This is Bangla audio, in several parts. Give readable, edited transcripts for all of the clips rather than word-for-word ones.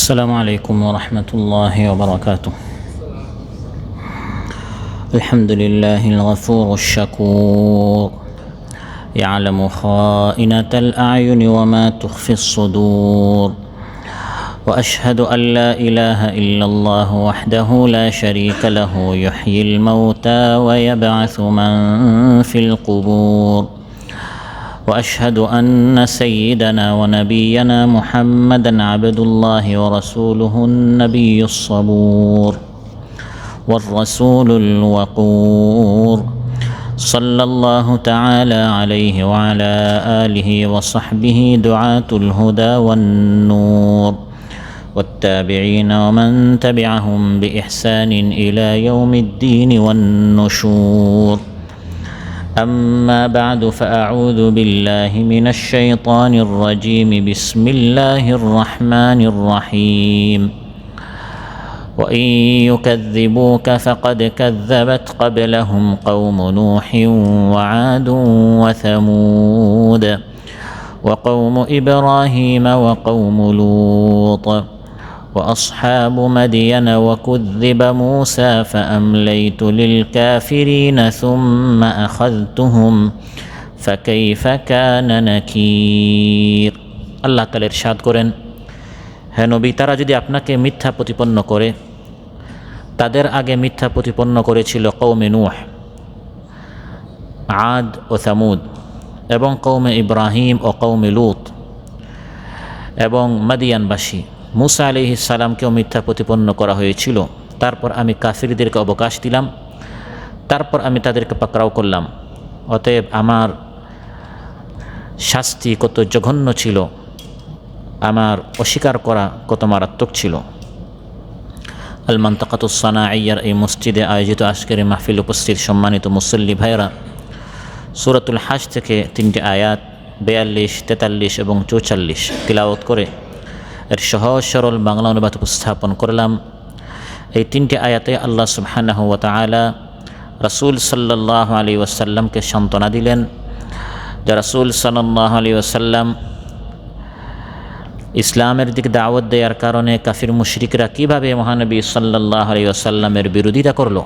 السلام عليكم ورحمة الله وبركاته. الحمد لله الغفور الشكور يعلم خائنة الأعين وما تخفي الصدور، وأشهد أن لا إله إلا الله وحده لا شريك له يحيي الموتى ويبعث من في القبور، وأشهد أن سيدنا ونبينا محمدًا عبد الله ورسوله النبي الصبور والرسول الوقور، صلى الله تعالى عليه وعلى آله وصحبه دعاة الهدى والنور والتابعين ومن تبعهم بإحسان إلى يوم الدين والنشور. أما بعد فأعوذ بالله من الشيطان الرجيم. بسم الله الرحمن الرحيم. وإن يكذبوك فقد كذبت قبلهم قوم نوح وعاد وثمود وقوم إبراهيم وقوم لوط وأصحاب مدين وكذب موسى فأمليت للكافرين ثم أخذتهم فكيف كان نكير। আল্লাহ তাআলা ইরশাদ করেন, হে নবী, তারা যদি আপনাকে মিথ্যা প্রতিপন্ন করে, তাদের আগে মিথ্যা প্রতিপন্ন করেছিল কওমে নূহ, আদ ও সামুদ, এবং কওমে ইব্রাহিম ও কওমে লূত এবং মাদিয়ানবাসী। মুসা আলাইহিস সালামকেও মিথ্যা প্রতিপন্ন করা হয়েছিল। তারপর আমি কাফিরদেরকে অবকাশ দিলাম, তারপর আমি তাদেরকে পাকড়াও করলাম। অতএব আমার শাস্তি কত জঘন্য ছিল, আমার অস্বীকার করা কত মারাত্মক ছিল। আল মানতাকাতুস সানাইয়ার এই মসজিদে আয়োজিত আজকের মাহফিল উপস্থিত সম্মানিত মুসল্লি ভাইরা, সূরাতুল হাজ থেকে 3টি আয়াত 42, 43 এবং 44 তিলাওয়াত করে এর সহজ সরল বাংলা অনুবাদ উপস্থাপন করলাম। এই 3টি আয়াতে আল্লাহ সুবহানাহু ওয়া তাআলা রাসূল সাল্লাল্লাহু আলাইহি ওয়াসাল্লামকে সান্ত্বনা দিলেন যে রাসূল সাল্লাল্লাহু আলাইহি ওয়াসাল্লাম ইসলামের দিকে দাওয়াত দেওয়ার কারণে কাফির মুশরিকরা কীভাবে মহানবী সাল্লাল্লাহু আলাইহি ওয়াসাল্লামের বিরোধিতা করল,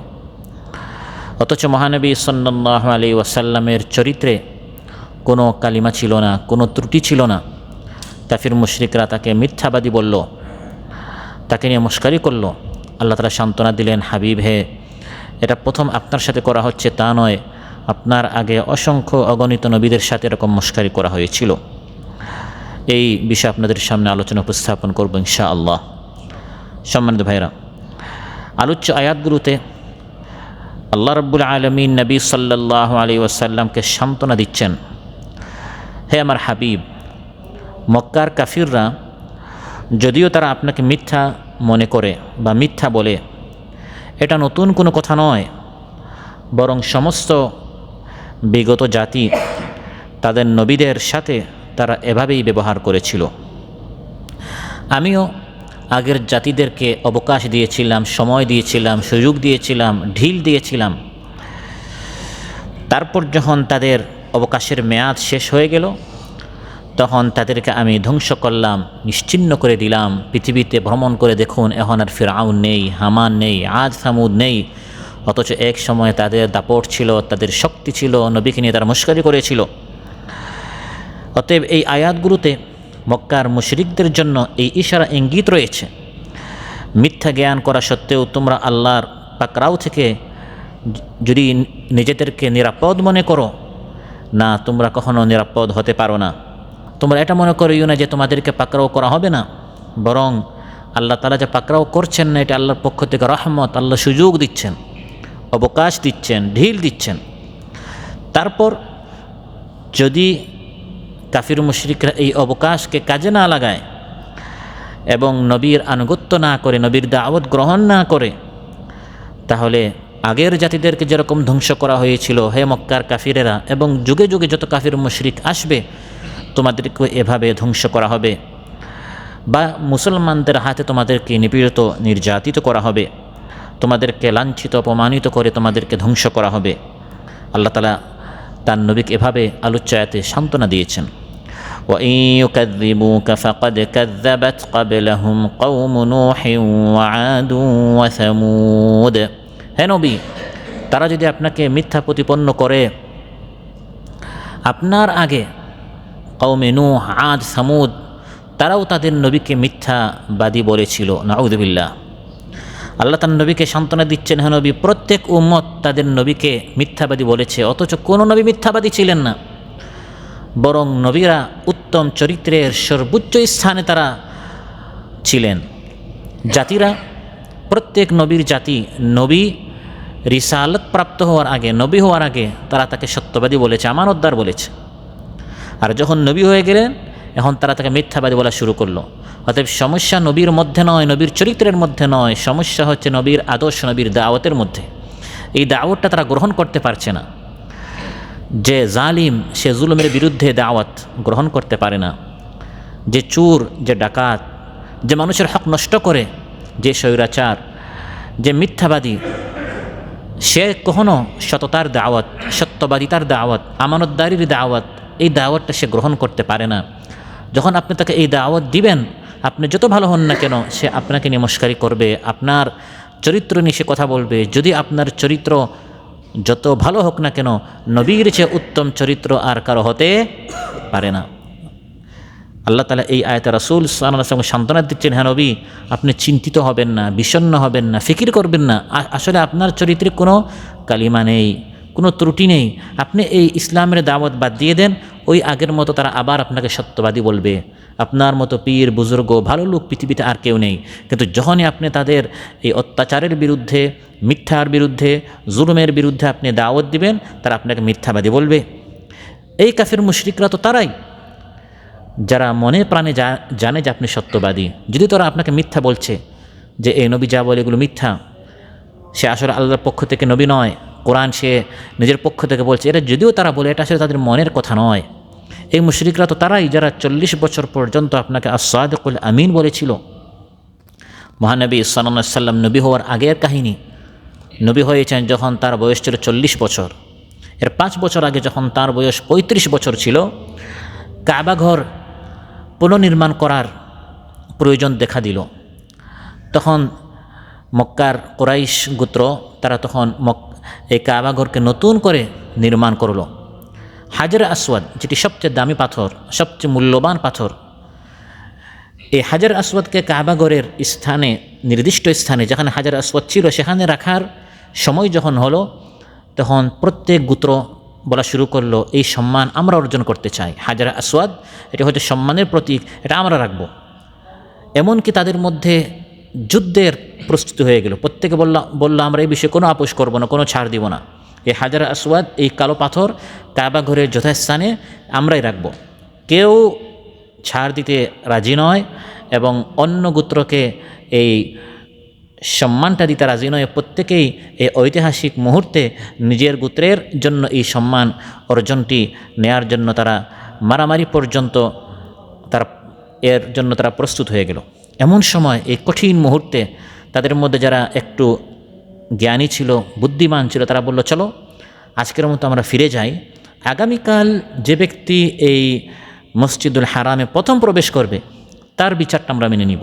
অথচ মহানবী সাল্লাল্লাহু আলাইহি ওয়াসাল্লামের চরিত্রে কোনো কালিমা ছিল না, কোনো ত্রুটি ছিল না। কাফির মুশরিকরা তাকে মিথ্যাবাদী বলল, তাকে নিয়ে মশকারি করল। আল্লাহ তাআলা সান্ত্বনা দিলেন, হাবিব হে, এটা প্রথম আপনার সাথে করা হচ্ছে তা নয়, আপনার আগে অসংখ্য অগণিত নবীদের সাথে এরকম মশকারি করা হয়েছিল। এই বিষয়ে আপনাদের সামনে আলোচনা উপস্থাপন করব ইনশাআল্লাহ। সম্মানিত ভাইরা, আলোচ্য আয়াতগুলোতে আল্লাহ রাব্বুল আলামিন নবী সাল্লাল্লাহু আলাইহি ওয়াসাল্লামকে সান্ত্বনা দিচ্ছেন, হে আমার হাবিব, মক্কার কাফিররা যদিও তারা আপনাকে মিথ্যা মনে করে বা মিথ্যা বলে, এটা নতুন কোনো কথা নয়, বরং সমস্ত বিগত জাতি তাদের নবীদের সাথে তারা এভাবেই ব্যবহার করেছিল। আমিও আগের জাতিদেরকে অবকাশ দিয়েছিলাম, সময় দিয়েছিলাম, সুযোগ দিয়েছিলাম, ঢিল দিয়েছিলাম। তারপর যখন তাদের অবকাশের মেয়াদ শেষ হয়ে গেল, তখন তাদেরকে আমি ধ্বংস করলাম, নিশ্চিহ্ন করে দিলাম। পৃথিবীতে ভ্রমণ করে দেখুন, এখন আর ফিরআউন নেই, হামান নেই, আদ সামুদ নেই, অথচ এক সময় তাদের দাপট ছিল, তাদের শক্তি ছিল, নবীকে নিয়ে তারা মশকারি করেছিল। অতএব এই আয়াতগুলোতে মক্কার মুশরিকদের জন্য এই ইশারা ইঙ্গিত রয়েছে, মিথ্যা জ্ঞান করা সত্ত্বেও তোমরা আল্লাহর পাকড়াও থেকে যদি নিজেদেরকে নিরাপদ মনে করো, না, তোমরা কখনো নিরাপদ হতে পারো না। তোমরা এটা মনে করিও না যে তোমাদেরকে পাকড়াও করা হবে না, বরং আল্লাহ তাআলা যে পাকড়াও করছেন না, এটা আল্লাহর পক্ষ থেকে রহমত। আল্লাহ সুযোগ দিচ্ছেন, অবকাশ দিচ্ছেন, ঢিল দিচ্ছেন। তারপর যদি কাফির মুশরিকরা এই অবকাশকে কাজে না লাগায় এবং নবীর আনুগত্য না করে, নবীর দাওয়াত গ্রহণ না করে, তাহলে আগের জাতিদেরকে যেরকম ধ্বংস করা হয়েছিল, হে মক্কার কাফিরেরা, এবং যুগে যুগে যত কাফির মুশরিক আসবে তোমাদেরকে এভাবে ধ্বংস করা হবে, বা মুসলমানদের হাতে তোমাদেরকে নিপীড়িত নির্যাতিত করা হবে, তোমাদেরকে লাঞ্ছিত অপমানিত করে তোমাদেরকে ধ্বংস করা হবে। আল্লাহ তাআলা তার নবীকে এভাবে আলোচ্য আয়াতে সান্ত্বনা দিয়েছেন। وإن يكذبوك فقد كذبت قبلهم قوم نوح وعاد وثمود। হে নবী, তারা যদি আপনাকে মিথ্যা প্রতিপন্ন করে, আপনার আগে কওমে নূহ, আদ, সামুদ তারাও তাদের নবীকে মিথ্যাবাদী বলেছিল। নাউযুবিল্লাহ। আল্লাহ তার নবীকে সান্ত্বনা দিচ্ছেন, হে নবী, প্রত্যেক উম্মত তাদের নবীকে মিথ্যাবাদী বলেছে, অথচ কোনো নবী মিথ্যাবাদী ছিলেন না। বরং নবীরা উত্তম চরিত্রের সর্বোচ্চ স্থানে তারা ছিলেন। জাতিরা, প্রত্যেক নবীর জাতি নবী রিসালত প্রাপ্ত হওয়ার আগে, নবী হওয়ার আগে তারা তাকে সত্যবাদী বলেছে, আমানতদার বলেছে। আর যখন নবী হয়ে গেলেন, এখন তারা তাকে মিথ্যাবাদী বলা শুরু করলো। অতএব সমস্যা নবীর মধ্যে নয়, নবীর চরিত্রের মধ্যে নয়, সমস্যা হচ্ছে নবীর আদর্শ, নবীর দাওয়াতের মধ্যে। এই দাওয়াতটা তারা গ্রহণ করতে পারছে না। যে জালিম, সে জুলুমের বিরুদ্ধে দাওয়াত গ্রহণ করতে পারে না। যে চোর, যে ডাকাত, যে মানুষের হক নষ্ট করে, যে স্বৈরাচার, যে মিথ্যাবাদী, সে কখনো সততার দাওয়াত, সত্যবাদিতার দাওয়াত, আমানতদারির দাওয়াত, এই দাওয়াতটা সে গ্রহণ করতে পারে না। যখন আপনি তাকে এই দাওয়াত দিবেন, আপনি যত ভালো হন না কেন, সে আপনাকে নিয়ে মস্কারি করবে, আপনার চরিত্র নিয়ে সে কথা বলবে। যদি আপনার চরিত্র যত ভালো হোক না কেন, নবীর চেয়ে উত্তম চরিত্র আর কারো হতে পারে না। আল্লাহ তাআলা এই আয়াতে রাসূল সাল্লাল্লাহু আলাইহি ওয়াসাল্লামকে সান্ত্বনা দিচ্ছেন, হ্যাঁ নবী, আপনি চিন্তিত হবেন না, বিষণ্ণ হবেন না, ফিকির করবেন না। আসলে আপনার চরিত্রে কোনো কালিমা নেই, কোনো ত্রুটি নেই। আপনি এই ইসলামের দাওয়াত বাদ দিয়ে দেন, ওই আগের মতো তারা আবার আপনাকে সত্যবাদী বলবে। আপনার মতো পীর, বুজুর্গ, ভালো লোক পৃথিবীতে আর কেউ নেই। কিন্তু যখনই আপনি তাদের এই অত্যাচারের বিরুদ্ধে, মিথ্যার বিরুদ্ধে, জুলুমের বিরুদ্ধে আপনি দাওয়াত দিবেন, তারা আপনাকে মিথ্যাবাদী বলবে। এই কাফির মুশরিকরা তো তারাই, যারা মনে প্রাণে জানে যে আপনি সত্যবাদী। যদি তারা আপনাকে মিথ্যা বলছে, যে এই নবী যা বলে এগুলো মিথ্যা, সে আসলে আল্লাহর পক্ষ থেকে নবী নয়, কোরআন সে নিজের পক্ষ থেকে বলছে, এটা যদিও তারা বলে, এটা আসলে তাদের মনের কথা নয়। এই মুশরিকরা তো তারাই, যারা 40 বছর পর্যন্ত আপনাকে আস-সাদিকুল আমিন বলেছিল। মহানবী সাল্লাল্লাহু আলাইহি ওয়াসাল্লাম নবী হওয়ার আগের কাহিনী, নবী হয়েছেন যখন তার বয়স ছিল 40 বছর। এর 5 বছর আগে যখন তার বয়স 35 বছর ছিল, কাবা ঘর পুনর্নির্মাণ করার প্রয়োজন দেখা দিল। তখন মক্কার কুরাইশ গোত্র তারা তখন এই কাবা ঘরকে নতুন করে নির্মাণ করলো। হাজার আসওয়াদ, যেটি সবচেয়ে দামি পাথর, সবচেয়ে মূল্যবান পাথর, এই হাজার আসওয়াদকে কাবা ঘরের স্থানে, নির্দিষ্ট স্থানে যেখানে হাজার আসওয়াদ ছিল, সেখানে রাখার সময় যখন হলো, তখন প্রত্যেক গোত্র বলা শুরু করলো, এই সম্মান আমরা অর্জন করতে চাই। হাজার আসওয়াদ এটা হয়তো সম্মানের প্রতীক, এটা আমরা রাখব। এমনকি তাদের মধ্যে যুদ্ধের প্রস্তুতি হয়ে গেল। প্রত্যেকে বলল আমরা এই বিষয়ে কোনো আপোষ করব না, কোনো ছাড় দিব না। এই হাজার আসওয়াদ, এই কালো পাথর কাবা ঘরের যথাস্থানে আমরাই রাখব। কেউ ছাড় দিতে রাজি নয় এবং অন্য গোত্রকে এই সম্মানটা দিতে রাজি নয়। প্রত্যেকেই এই ঐতিহাসিক মুহূর্তে নিজের গোত্রের জন্য এই সম্মান অর্জনটি নেয়ার জন্য তারা মারামারি পর্যন্ত এর জন্য তারা প্রস্তুত হয়ে গেল। এমন সময়, এই কঠিন মুহূর্তে তাদের মধ্যে যারা একটু জ্ঞানী ছিল, বুদ্ধিমান ছিল, তারা বলল, চলো আজকের মতো আমরা ফিরে যাই। আগামীকাল যে ব্যক্তি এই মসজিদুল হারামে প্রথম প্রবেশ করবে, তার বিচারটা আমরা মেনে নিব।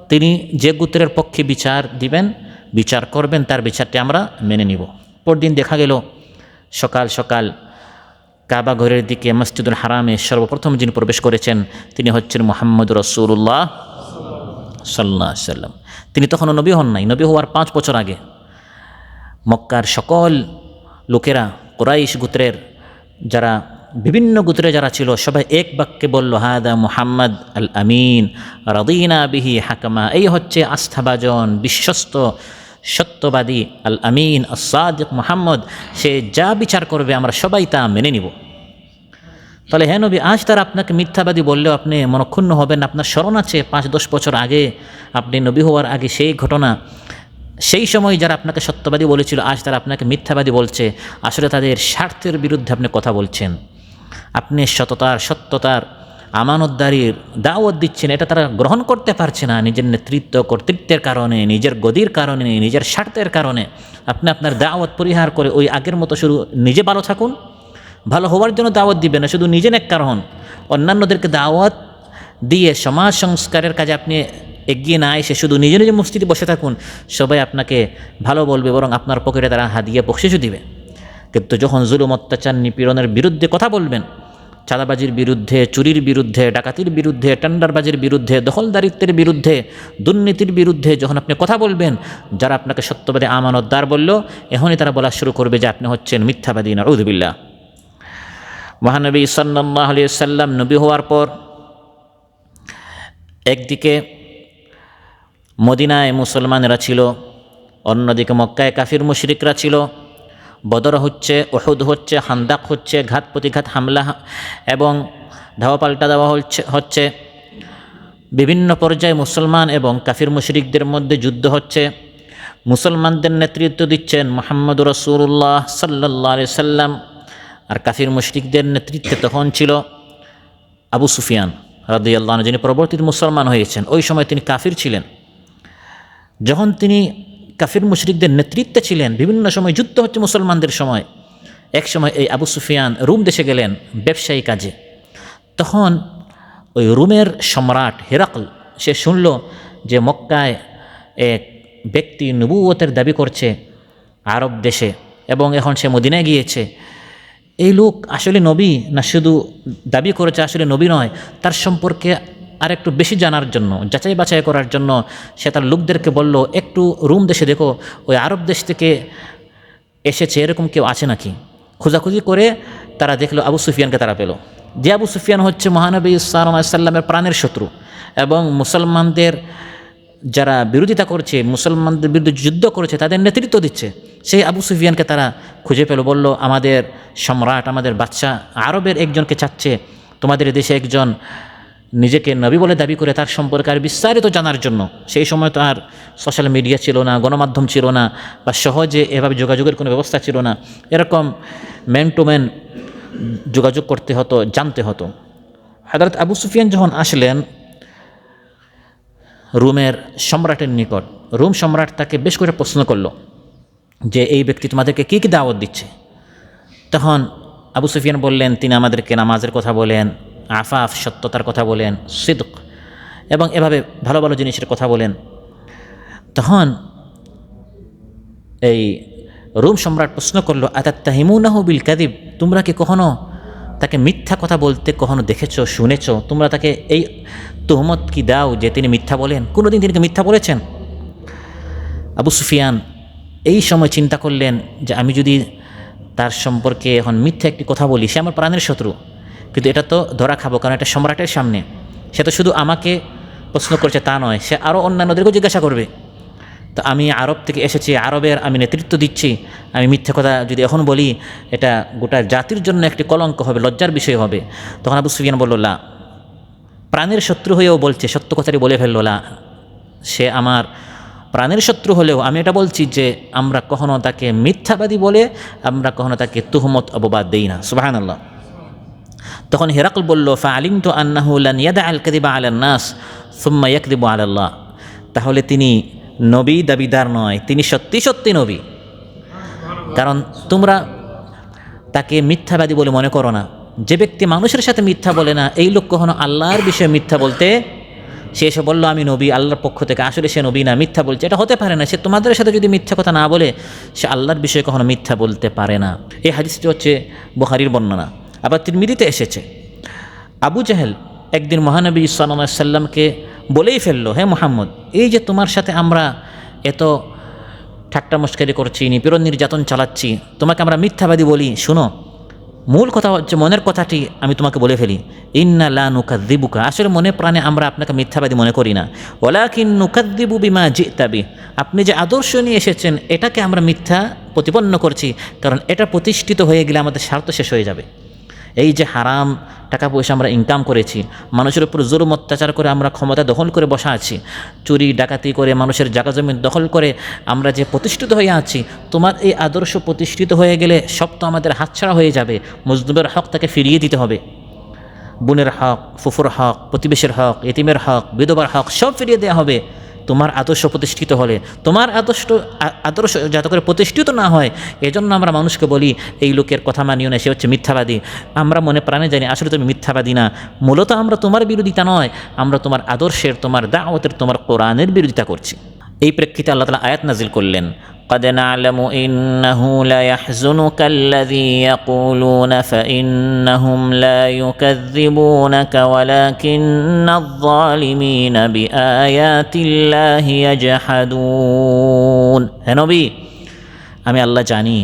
তিনি যে গোত্রের পক্ষে বিচার দিবেন, বিচার করবেন, তার বিচারটি আমরা মেনে নিব। পরদিন দেখা গেল সকাল সকাল কাবা ঘরের দিকে মসজিদুল হারামে সর্বপ্রথম যিনি প্রবেশ করেছেন, তিনি হচ্ছেন মুহাম্মদ রাসূলুল্লাহ সাল্লাল্লাহু আলাইহি ওয়াসাল্লাম। তিনি তখনও নবী হন নাই, নবী হওয়ার 5 বছর আগে। মক্কার সকল লোকেরা, কুরাইশ গোত্রের যারা, বিভিন্ন গোত্রে যারা ছিল, সবাই এক বাক্যে বলল, হাদা মুহাম্মদ আল আমিন রাদিনা বিহি হাকামা। এই হচ্ছে আস্থাভাজন, বিশ্বস্ত, সত্যবাদী আল আমিন আস-সাদিক মুহাম্মদ। সে যা বিচার করবে আমরা সবাই তা মেনে নিব। তাহলে হে নবী, আজ তারা আপনাকে মিথ্যাবাদী বললেও আপনি মনক্ষুণ্ণ হবেন। আপনার স্মরণ আছে 5-10 বছর আগে, আপনি নবী হওয়ার আগে সেই ঘটনা, সেই সময় যারা আপনাকে সত্যবাদী বলেছিল, আজ তারা আপনাকে মিথ্যাবাদী বলছে। আসলে তাদের স্বার্থের বিরুদ্ধে আপনি কথা বলছেন। আপনি সততার, সত্যতার, আমানতদারির দাওয়াত দিচ্ছেন, এটা তারা গ্রহণ করতে পারছে না। নিজের নেতৃত্ব, কর্তৃত্বের কারণে, নিজের গদির কারণে, নিজের স্বার্থের কারণে আপনি আপনার দাওয়াত পরিহার করে ওই আগের মতো শুধু নিজে ভালো থাকুন, ভালো হওয়ার জন্য দাওয়াত দিবেন না, শুধু নিজে নেককার হন, অন্যান্যদেরকে দাওয়াত দিয়ে সমাজ সংস্কারের কাজে আপনি এগিয়ে না এসে শুধু নিজে নিজে মসজিদে বসে থাকুন, সবাই আপনাকে ভালো বলবে, বরং আপনার পকেটে তারা হাদিয়া বকশিশও দিবে। কিন্তু যখন জুলুম, অত্যাচার, নিপীড়নের বিরুদ্ধে কথা বলবেন, চাঁদাবাজির বিরুদ্ধে, চুরির বিরুদ্ধে, ডাকাতির বিরুদ্ধে, টেন্ডারবাজির বিরুদ্ধে, দখলদারিত্বের বিরুদ্ধে, দুর্নীতির বিরুদ্ধে যখন আপনি কথা বলবেন, যারা আপনাকে সত্যবাদী আমানতদার বলল, এখনই তারা বলা শুরু করবে যে আপনি হচ্ছেন মিথ্যাবাদী। নাউযু বিল্লাহ। মহানবী সাল্লাল্লাহু আলাইহি ওয়াসাল্লাম নবী হওয়ার পর একদিকে মদিনায় মুসলমানেরা ছিল, অন্যদিকে মক্কায় কাফির মুশরিকরা ছিল। বদর হচ্ছে, উহুদ হচ্ছে, খান্দাক হচ্ছে, ঘাত প্রতিঘাত হামলা এবং ধাওয়া পাল্টা দেওয়া হচ্ছে। বিভিন্ন পর্যায়ে মুসলমান এবং কাফির মুশরিকদের মধ্যে যুদ্ধ হচ্ছে। মুসলমানদের নেতৃত্ব দিচ্ছেন মুহাম্মদুর রাসূলুল্লাহ সাল্লাল্লাহু আলাইহি সাল্লাম, আর কাফির মুশরিকদের নেতৃত্বে তখন ছিল আবু সুফিয়ান রাদিয়াল্লাহু আনহু, যিনি পরবর্তীতে মুসলমান হয়েছেন। ওই সময় তিনি কাফির ছিলেন। যখন তিনি কাফির মুশরিকদের নেতৃত্বে ছিলেন, বিভিন্ন সময় যুদ্ধ হচ্ছে মুসলমানদের সময়। এক সময় এই আবু সুফিয়ান রুম দেশে গেলেন ব্যবসায়ী কাজে। তখন ওই রুমের সম্রাট হিরাকল, সে শুনল যে মক্কায় এক ব্যক্তি নবুয়তের দাবি করছে আরব দেশে, এবং এখন সে মদিনায় গিয়েছে। এই লোক আসলে নবী না শুধু দাবি করেছে আসলে নবী নয়, তার সম্পর্কে আর একটু বেশি জানার জন্য, যাচাই বাছাই করার জন্য সে তার লোকদেরকে বলল, একটু রুম দেশে দেখো ওই আরব দেশ থেকে এসেছে এরকম কেউ আছে নাকি। খোঁজাখুঁজি করে তারা দেখলো আবু সুফিয়ানকে তারা পেল, যে আবু সুফিয়ান হচ্ছে মহানবী সাল্লাল্লাহু আলাইহি সাল্লামের প্রাণের শত্রু এবং মুসলমানদের যারা বিরোধিতা করছে, মুসলমানদের বিরুদ্ধে যুদ্ধ করেছে, তাদের নেতৃত্ব দিচ্ছে। সেই আবু সুফিয়ানকে তারা খুঁজে পেল, বলল, আমাদের সম্রাট, আমাদের বাদশা আরবের একজনকে চাচ্ছে তোমাদের দেশে একজন নিজেকে নবী বলে দাবি করে, তার সম্পর্কে আর বিস্তারিত জানার জন্য। সেই সময় তো আর সোশ্যাল মিডিয়া ছিল না, গণমাধ্যম ছিল না, বা সহজে এভাবে যোগাযোগের কোনো ব্যবস্থা ছিল না। এরকম ম্যান টু ম্যান যোগাযোগ করতে হতো, জানতে হতো। হযরত আবু সুফিয়ান যখন আসলেন রোমের সম্রাটের নিকট, রোম সম্রাট তাকে বেশ করে প্রশ্ন করল যে এই ব্যক্তি তোমাদেরকে কী কী দাওয়াত দিচ্ছে। তখন আবু সুফিয়ান বললেন, তিনি আমাদেরকে নামাজের কথা বলেন, আফাফ সত্যতার কথা বলেন, সিদক এবং এভাবে ভালো ভালো জিনিসের কথা বলেন। তখন এই রোম সম্রাট প্রশ্ন করলো, আতাত্তাহিমুনাহু বিল কাযিব, তোমরা কি কখনো তাকে মিথ্যা কথা বলতে কখনো দেখেছো, শুনেছো? তোমরা তাকে এই তুহমত কি দাও যে তিনি মিথ্যা বলেন? কোনোদিন তিনি মিথ্যা বলেছেন? আবু সুফিয়ান এই সময় চিন্তা করলেন যে আমি যদি তার সম্পর্কে এখন মিথ্যা একটি কথা বলি, সে আমার প্রাণের শত্রু, কিন্তু এটা তো ধরা খাবো, কারণ এটা সম্রাটের সামনে। সে তো শুধু আমাকে প্রশ্ন করছে তা নয়, সে আরও অন্যান্যদেরকেও জিজ্ঞাসা করবে। তো আমি আরব থেকে এসেছি, আরবের আমি নেতৃত্ব দিচ্ছি, আমি মিথ্যা কথা যদি এখন বলি, এটা গোটা জাতির জন্য একটি কলঙ্ক হবে, লজ্জার বিষয় হবে। তখন আবু সুফিয়ান বলল, লা, প্রাণের শত্রু হয়েও বলছে, সত্য কথাটি বলে ফেলল, লা, সে আমার প্রাণের শত্রু হলেও আমি এটা বলছি যে আমরা কখনো তাকে মিথ্যাবাদী বলে আমরা কখনো তাকে তুহমত অপবাদ দেই না। সুবহানাল্লাহ। তখন হিরাকল বলল, ফাআলিমতু আন্নাহু লান ইয়াদআল কাযিবা আলান নাস সুম্মা ইয়াকযিবু আলাল্লাহ। তাহলে তিনি নবী দাবিদার নয়, তিনি সত্যি সত্যি নবী। কারণ তোমরা তাকে মিথ্যাবাদী বলে মনে করো না। যে ব্যক্তি মানুষের সাথে মিথ্যা বলে না, এই লোক কখনো আল্লাহর বিষয়ে মিথ্যা বলতে, সে এসে বললো আমি নবী আল্লাহর পক্ষ থেকে, আসলে সে নবী না, মিথ্যা বলছে, এটা হতে পারে না। সে তোমাদের সাথে যদি মিথ্যা কথা না বলে, সে আল্লাহর বিষয়ে কখনো মিথ্যা বলতে পারে না। এই হাদিসটি হচ্ছে বুখারীর বর্ণনা। আবার তিরমিজিতে এসেছে, আবু জাহেল একদিন মহানবী সাল্লাল্লাহু আলাইহি সাল্লামকে বলেই ফেললো, হে মুহাম্মদ, এই যে তোমার সাথে আমরা এত ঠাট্টা মস্করি করছি, নিপীড়ন নির্যাতন চালাচ্ছি, তোমাকে আমরা মিথ্যাবাদী বলি, শুনো, মূল কথা হচ্ছে মনের কথাটি আমি তোমাকে বলে ফেলি, ইন্না লা নুকাযযিবুকা, আসলে মনে প্রাণে আমরা আপনাকে মিথ্যাবাদী মনে করি না, ওয়ালাকিন নুকাযযিবু বিমা জিতা বিহি, আপনি যে আদর্শ নিয়ে এসেছেন এটাকে আমরা মিথ্যা প্রতিপন্ন করছি, কারণ এটা প্রতিষ্ঠিত হয়ে গেলে আমাদের স্বার্থ শেষ হয়ে যাবে। এই যে হারাম টাকা পয়সা আমরা ইনকাম করেছি, মানুষের উপর জুলুম অত্যাচার করে আমরা ক্ষমতা দখল করে বসা আছি, চুরি ডাকাতি করে মানুষের জায়গা জমি দখল করে আমরা যে প্রতিষ্ঠিত হয়ে আছি, তোমার এই আদর্শ প্রতিষ্ঠিত হয়ে গেলে সব তো আমাদের হাতছাড়া হয়ে যাবে। মজলুমের হক তাকে ফিরিয়ে দিতে হবে, বোনের হক, ফুফুর হক, প্রতিবেশীর হক, এতিমের হক, বিধবার হক সব ফিরিয়ে দেওয়া হবে। তোমার আদর্শ প্রতিষ্ঠিত হলে, তোমার আদর্শ যাতে করে প্রতিষ্ঠিত না হয়, এজন্য আমরা মানুষকে বলি এই লোকের কথা মানিও না, সে হচ্ছে মিথ্যাবাদী। আমরা মনে প্রাণে জানি আসলে তুমি মিথ্যাবাদী না, মূলত আমরা তোমার বিরোধিতা নয়, আমরা তোমার আদর্শের, তোমার দাওয়াতের, তোমার কোরআনের বিরোধিতা করছি। এই প্রেক্ষিতে আল্লাহ তাআলা আয়াত নাজিল করলেন, قد نعلم إنه ليحزنك الذي يقولون فإنهم لا يكذبونك ولكن الظالمين بآيات الله يجحدون। হে নবী, আমি আল্লাহ জানি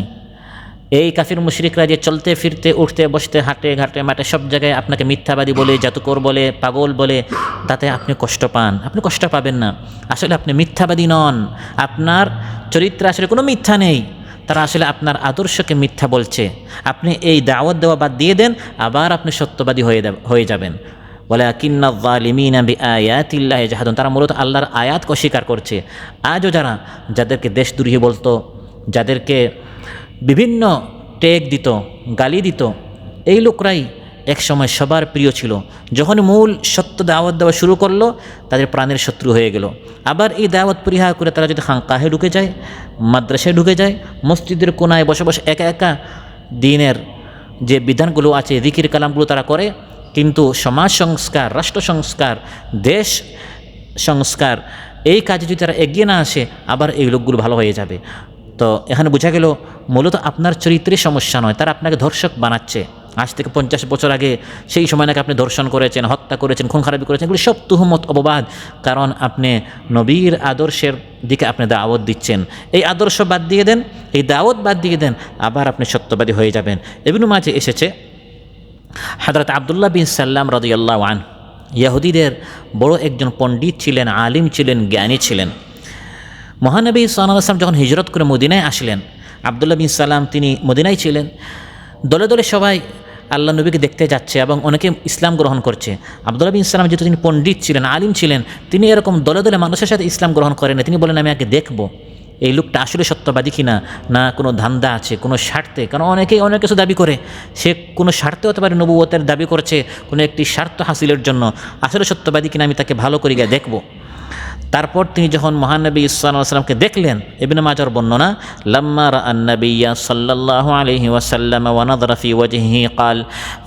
এই কাফির মুশরিকরা যে চলতে ফিরতে, উঠতে বসতে, হাঁটে ঘাটে মাঠে সব জায়গায় আপনাকে মিথ্যাবাদী বলে, জাদুকর বলে, পাগল বলে, তাতে আপনি কষ্ট পান। আপনি কষ্ট পাবেন না, আসলে আপনি মিথ্যাবাদী নন, আপনার চরিত্রে আসলে কোনো মিথ্যা নেই, তারা আসলে আপনার আদর্শকে মিথ্যা বলছে। আপনি এই দাওয়াত দেওয়া বাদ দিয়ে দেন, আবার আপনি সত্যবাদী হয়ে যাবেন। ওয়ালাকিন্না যালিমিনা বিআয়াতিল্লাহি ইয়াজহাদুন, তারা মূলত আল্লাহর আয়াতকে অস্বীকার করছে। আজও যাদেরকে দেশদ্রোহী বলতো, যাদেরকে বিভিন্ন টেক দিত, গালি দিত, এই লোকরাই একসময় সবার প্রিয় ছিল। যখন মূল সত্য দাওয়াত দেওয়া শুরু করলো, তাদের প্রাণের শত্রু হয়ে গেল। আবার এই দাওয়াত পরিহার করে তারা যদি খানকাহে ঢুকে যায়, মাদ্রাসায় ঢুকে যায়, মসজিদের কোনায় বসে বসে একা একা দিনের যে বিধানগুলো আছে, জিকির কালামগুলো তারা করে, কিন্তু সমাজ সংস্কার, রাষ্ট্র সংস্কার, দেশ সংস্কার, এই কাজে যদি তারা এগিয়ে না আসে, আবার এই লোকগুলো ভালো হয়ে যাবে। তো এখানে বোঝা গেল মূলত আপনার চরিত্রের সমস্যা নয়, তারা আপনাকে ধর্ষক বানাচ্ছে। আজ থেকে 50 বছর আগে সেই সময় নাকি আপনি ধর্ষণ করেছেন, হত্যা করেছেন, খুন খারাপি করেছেন, এগুলো সব তুহমত, অপবাদ। কারণ আপনি নবীর আদর্শের দিকে আপনি দাওয়াত দিচ্ছেন। এই আদর্শ বাদ দিয়ে দেন, এই দাওয়াত বাদ দিয়ে দেন, আবার আপনি সত্যবাদী হয়ে যাবেন। ইবনে মাজাহ এসেছে, হযরত আব্দুল্লাহ বিন সাল্লাম রাদিয়াল্লাহু আনহু ইহুদিদের বড় একজন পণ্ডিত ছিলেন, আলিম ছিলেন, জ্ঞানী ছিলেন। মহানবী সাল্লাল্লাহু আলাইহি ওয়াসাল্লাম যখন হিজরত করে মদিনায় আসলেন, আব্দুল্লাহ বিন সাল্লাম তিনি মদিনায় ছিলেন। দলে দলে সবাই আল্লাহ নবীকে দেখতে যাচ্ছে এবং অনেকে ইসলাম গ্রহণ করছে। আব্দুল্লাহ বিন সাল্লাম যেহেতু তিনি পণ্ডিত ছিলেন, আলিম ছিলেন, তিনি এরকম দলে দলে মানুষের সাথে ইসলাম গ্রহণ করেন না। তিনি বলেন আমি আগে দেখব এই লোকটা আসলে সত্যবাদী কিনা, না কোনো ধান্দা আছে, কোনো স্বার্থে। কারণ অনেকেই অনেক কিছু দাবি করে, সে কোনো স্বার্থে হতে পারে, নবুয়তের দাবি করছে কোনো একটি স্বার্থ হাসিলের জন্য। আসলে সত্যবাদী কিনা আমি তাকে ভালো করে গিয়ে দেখব। তারপর তিনি যখন মহানবী সাল্লাল্লাহু আলাইহি ওয়াসাল্লামকে দেখলেন, ইবনে মাজাহর বর্ণনা, লাম্মা রাআন নাবিয়্যা সাল্লাল্লাহু আলাইহি ওয়াসাল্লাম ওয়া নাযারা ফি ওয়াজহিহি ক্বাল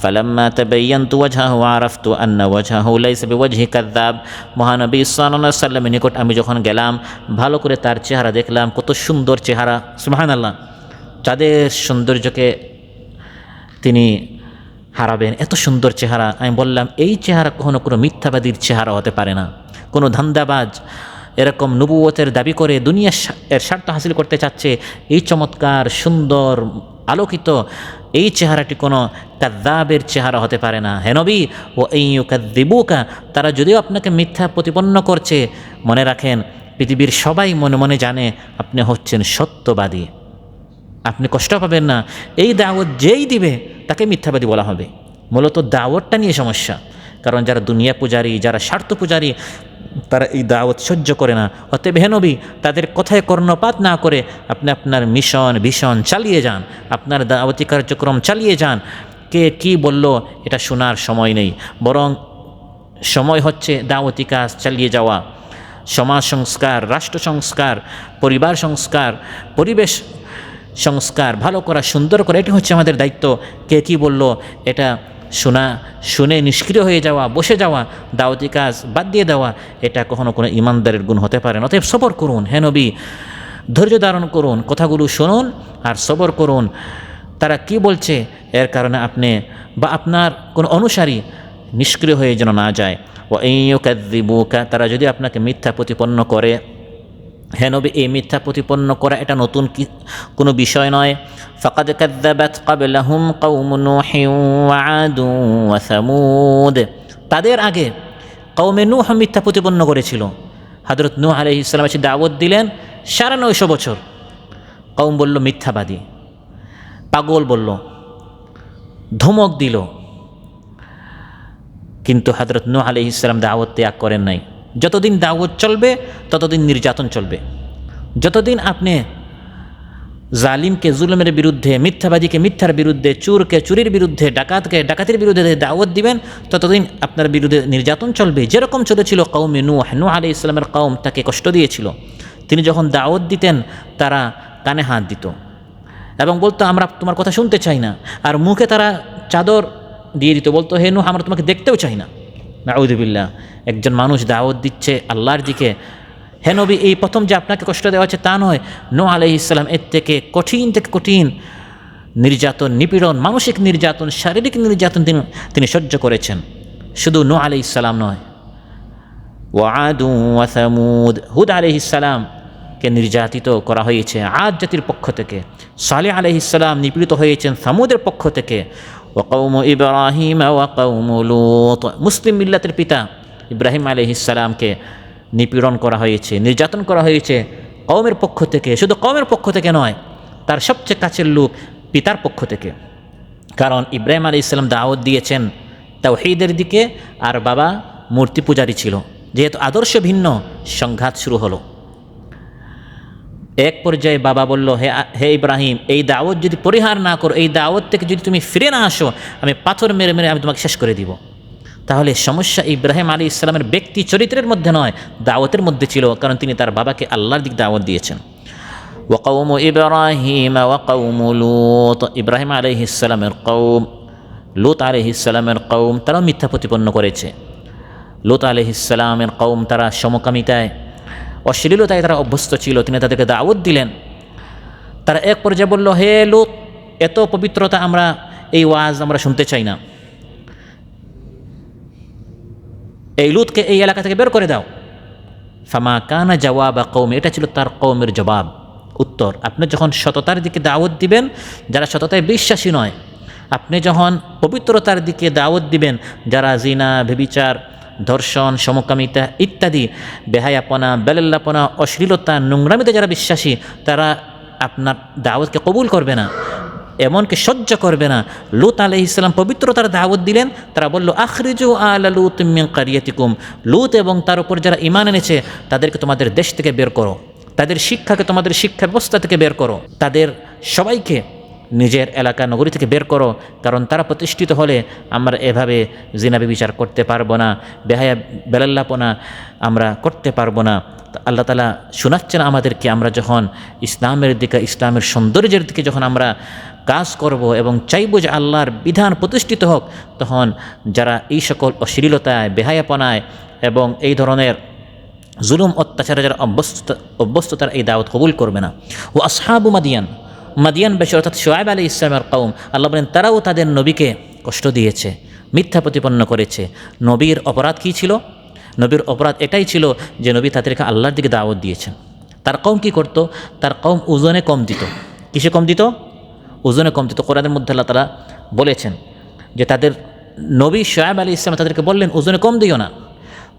ফালাম্মা তাবায়্যানতু ওয়াজহাহু ওয়া আরাফতু আন্না ওয়াজহাহু লাইসা বিওয়াজহি কাযযাব। মহানবী সাল্লাল্লাহু আলাইহি ওয়াসাল্লামের নিকট আমি যখন গেলাম, ভালো করে তার চেহারা দেখলাম, কত সুন্দর চেহারা, সুবহানাল্লাহ। যাদের সৌন্দর্যকে তিনি হারাবেন, এত সুন্দর চেহারা। আমি বললাম এই চেহারা কখনো কোনো মিথ্যাবাদীর চেহারা হতে পারে না। কোনো ধান্দাবাজ এরকম নবুয়তের দাবি করে দুনিয়ার এর স্বার্থ হাসিল করতে চাচ্ছে, এই চমৎকার সুন্দর আলোকিত এই চেহারাটি কোনো কাযযাবের চেহারা হতে পারে না। হে নবী, ও ইউকাযযিবুকা, তারা যদিও আপনাকে মিথ্যা প্রতিপন্ন করছে, মনে রাখেন পৃথিবীর সবাই মনে মনে জানে আপনি হচ্ছেন সত্যবাদী। আপনি কষ্ট পাবেন না, এই দাওয়াত যেই দিবে তাকে মিথ্যাবাদী বলা হবে। মূলত দাওয়াতটা নিয়ে সমস্যা। কারণ যারা দুনিয়া পূজারী, যারা স্বার্থ পূজারী, তারা এই দাওয়াত সহ্য করে না। অতএব হে নবী, তাদের কথায় কর্ণপাত না করে আপনি আপনার মিশন ভিশন চালিয়ে যান, আপনার দাওয়াতি কার্যক্রম চালিয়ে যান। কে কি বলল এটা শোনার সময় নেই, বরং সময় হচ্ছে দাওয়াতি কাজ চালিয়ে যাওয়া। সমাজ সংস্কার, রাষ্ট্র সংস্কার, পরিবার সংস্কার, পরিবেশ সংস্কার ভালো করা, সুন্দর করা, এটি হচ্ছে আমাদের দায়িত্ব। কে কি বলল এটা শুনে নিষ্ক্রিয় হয়ে যাওয়া, বসে যাওয়া, দাওয়াতি কাজ বাদ দিয়ে দেওয়া, এটা কখনো কোনো ইমানদারের গুণ হতে পারে না। অতএব সবর করুন হে নবী, ধৈর্য ধারণ করুন, কথাগুলো শুনুন আর সবর করুন। তারা কি বলছে এর কারণে আপনি বা আপনার কোনো অনুসারী নিষ্ক্রিয় হয়ে যেন না যায়। ওয়া ইউকাযযিবুকা, তারা যদি আপনাকে মিথ্যা প্রতিপন্ন করে, হে নবী এই মিথ্যা প্রতিপন্ন করা এটা নতুন কোনো বিষয় নয়। ফাকাদ কাযযাবাত ক্বাবলাহুম কওমু নূহিন ওয়া আদু ওয়া সামুদ, তাদের আগে কওমে নূহ মিথ্যা প্রতিপন্ন করেছিল। হযরত নূহ আলাইহিস সালাম এসে দাওয়াত দিলেন ৯৫০ বছর, কওম বলল মিথ্যাবাদী, পাগল বলল, ধমক দিল, কিন্তু হযরত নূহ আলাইহিস সালাম দাওয়াত ত্যাগ করেন নাই। যতদিন দাওয়াত চলবে ততদিন নির্যাতন চলবে, যতদিন আপনি জালিমকে জুলুমের বিরুদ্ধে, মিথ্যাবাদীকে মিথ্যার বিরুদ্ধে, চোরকে চুরির বিরুদ্ধে, ডাকাতকে ডাকাতির বিরুদ্ধে দাওয়াত দিবেন, ততদিন আপনার বিরুদ্ধে নির্যাতন চলবে। যেরকম চলেছিল কওমে নূহ আলাইহিস সালামের কওম তাকে কষ্ট দিয়েছিল। তিনি যখন দাওয়াত দিতেন তারা কানে হাত দিত এবং বলতো আমরা তোমার কথা শুনতে চাই না, আর মুখে তারা চাদর দিয়ে দিত, বলতো হে নূহ আমরা তোমাকে দেখতেও চাই না। নাউযুবিল্লাহ। একজন মানুষ দাওয়াত দিচ্ছে আল্লাহর দিকে, হে নবী এই প্রথম যে আপনাকে কষ্ট দেওয়া হচ্ছে তা নয়, নূহ আলাইহিস সালাম এর থেকে কঠিন নির্যাতন, নিপীড়ন, মানসিক নির্যাতন, শারীরিক নির্যাতন তিনি সহ্য করেছেন। শুধু নূহ আলাইহিস সালাম নয়, ওয়াআদ ওয়া সামুদ, হুদ আলাইহিস সালামকে নির্যাতিত করা হয়েছে আদ জাতির পক্ষ থেকে। সালেহ আলাইহিস সালাম নিপীড়িত হয়েছেন সামুদের পক্ষ থেকে। ওয়া কওমু ইব্রাহিম ওয়া কওমু লূত, মুসলিম মিল্লাতের পিতা ইব্রাহিম আলাইহিস সালামকে নিপীড়ন করা হয়েছে, নির্যাতন করা হয়েছে কওমের পক্ষ থেকে। শুধু কওমের পক্ষ থেকে নয়, তার সবচেয়ে কাছের লোক পিতার পক্ষ থেকে। কারণ ইব্রাহিম আলাইহিস সালাম দাওয়াত দিয়েছেন তাওহীদের দিকে, আর বাবা মূর্তি পূজারী ছিল। যেহেতু আদর্শ ভিন্ন, সংঘাত শুরু হলো। এক পর্যায়ে বাবা বলল, হে ইব্রাহিম এই দাওয়াত যদি পরিহার না করো, এই দাওয়াত থেকে যদি তুমি ফিরে না আসো, আমি পাথর মেরে মেরে আমি তোমাকে শেষ করে দিব। তাহলে সমস্যা ইব্রাহিম আলাইহিস সালামের ব্যক্তি চরিত্রের মধ্যে নয়, দাওয়াতের মধ্যে ছিল। কারণ তিনি তার বাবাকে আল্লাহর দিক দাওয়াত দিয়েছেন। ওয়া কওমু ইব্রাহিম ওয়া কওমু লূত, ইব্রাহিম আলাইহিস সালামের কওম, লূত আলাইহিস সালামের কওম তারাও মিথ্যা প্রতিপন্ন করেছে। লূত আলাইহিস সালামের কওম তারা সমকামিতায়, অশ্লীলতায় তারা অভ্যস্ত ছিল। তিনি তাদেরকে দাওয়াত দিলেন। তারা এক পর্যায়ে বলল, হে লূত এত পবিত্রতা আমরা, এই ওয়াজ আমরা শুনতে চাই না, এই লূতকে এই এলাকা থেকে বের করে দাও। ফামা কানা জওয়াবা কওমি, এটা ছিল তার কওমের জবাব, উত্তর। আপনি যখন সততার দিকে দাওয়াত দিবেন, যারা সততায় বিশ্বাসী নয়, আপনি যখন পবিত্রতার দিকে দাওয়াত দিবেন, যারা জিনা, ব্যভিচার, ধর্ষণ, সমকামিতা ইত্যাদি বেহায়াপনা, বেলাল্লাপনা, অশ্লীলতা, নোংরামিতে যারা বিশ্বাসী, তারা আপনার দাওয়াতকে কবুল করবে না, এমনকি সহ্য করবে না। লূত আলাইহিস সালাম পবিত্রতার দাওয়াত দিলেন। তারা বলল, আখরিজু আলা লূত মিন কারিয়াতিকুম, লূত এবং তার উপর যারা ঈমান এনেছে তাদেরকে তোমাদের দেশ থেকে বের করো, তাদের শিক্ষাকে তোমাদের শিক্ষা ব্যবস্থা থেকে বের করো, তাদের সবাইকে নিজের এলাকা নগরী থেকে বের করো। কারণ তারা প্রতিষ্ঠিত হলে আমরা এভাবে জিনা ব্যভিচার করতে পারবো না, বেহায়া বেলাল্লাপনা আমরা করতে পারবো না। আল্লাহ তাআলা শোনাচ্ছেন আমাদেরকে, আমরা যখন ইসলামের দিকে, ইসলামের সৌন্দর্যের দিকে যখন আমরা কাজ করব এবং চাইব যে আল্লাহর বিধান প্রতিষ্ঠিত হোক, তখন যারা এই সকল অশ্লীলতায়, বেহায়াপনায় এবং এই ধরনের জুলুম অত্যাচারে যারা অভ্যস্ত তারা এই দাওয়াত কবুল করবে না। ও আসহাবু মাদিয়ানবাসী অর্থাৎ শুআয়ব আলাইহিস সালামের কওম, আল্লাহ বলেন তারাও তাদের নবীকে কষ্ট দিয়েছে, মিথ্যা প্রতিপন্ন করেছে। নবীর অপরাধ কী ছিল? নবীর অপরাধ এটাই ছিল যে নবী তাদেরকে আল্লাহর দিকে দাওয়াত দিয়েছেন। তার কওম কী করতো? তার কওম ওজনে কম দিত। কিসে কম দিত? ওজনে কম দিত। কোরআনের মধ্যে আল্লাহ তাআলা বলেছেন যে তাদের নবী শুআয়ব আলাইহিস সালাম তাদেরকে বললেন ওজনে কম দিও না।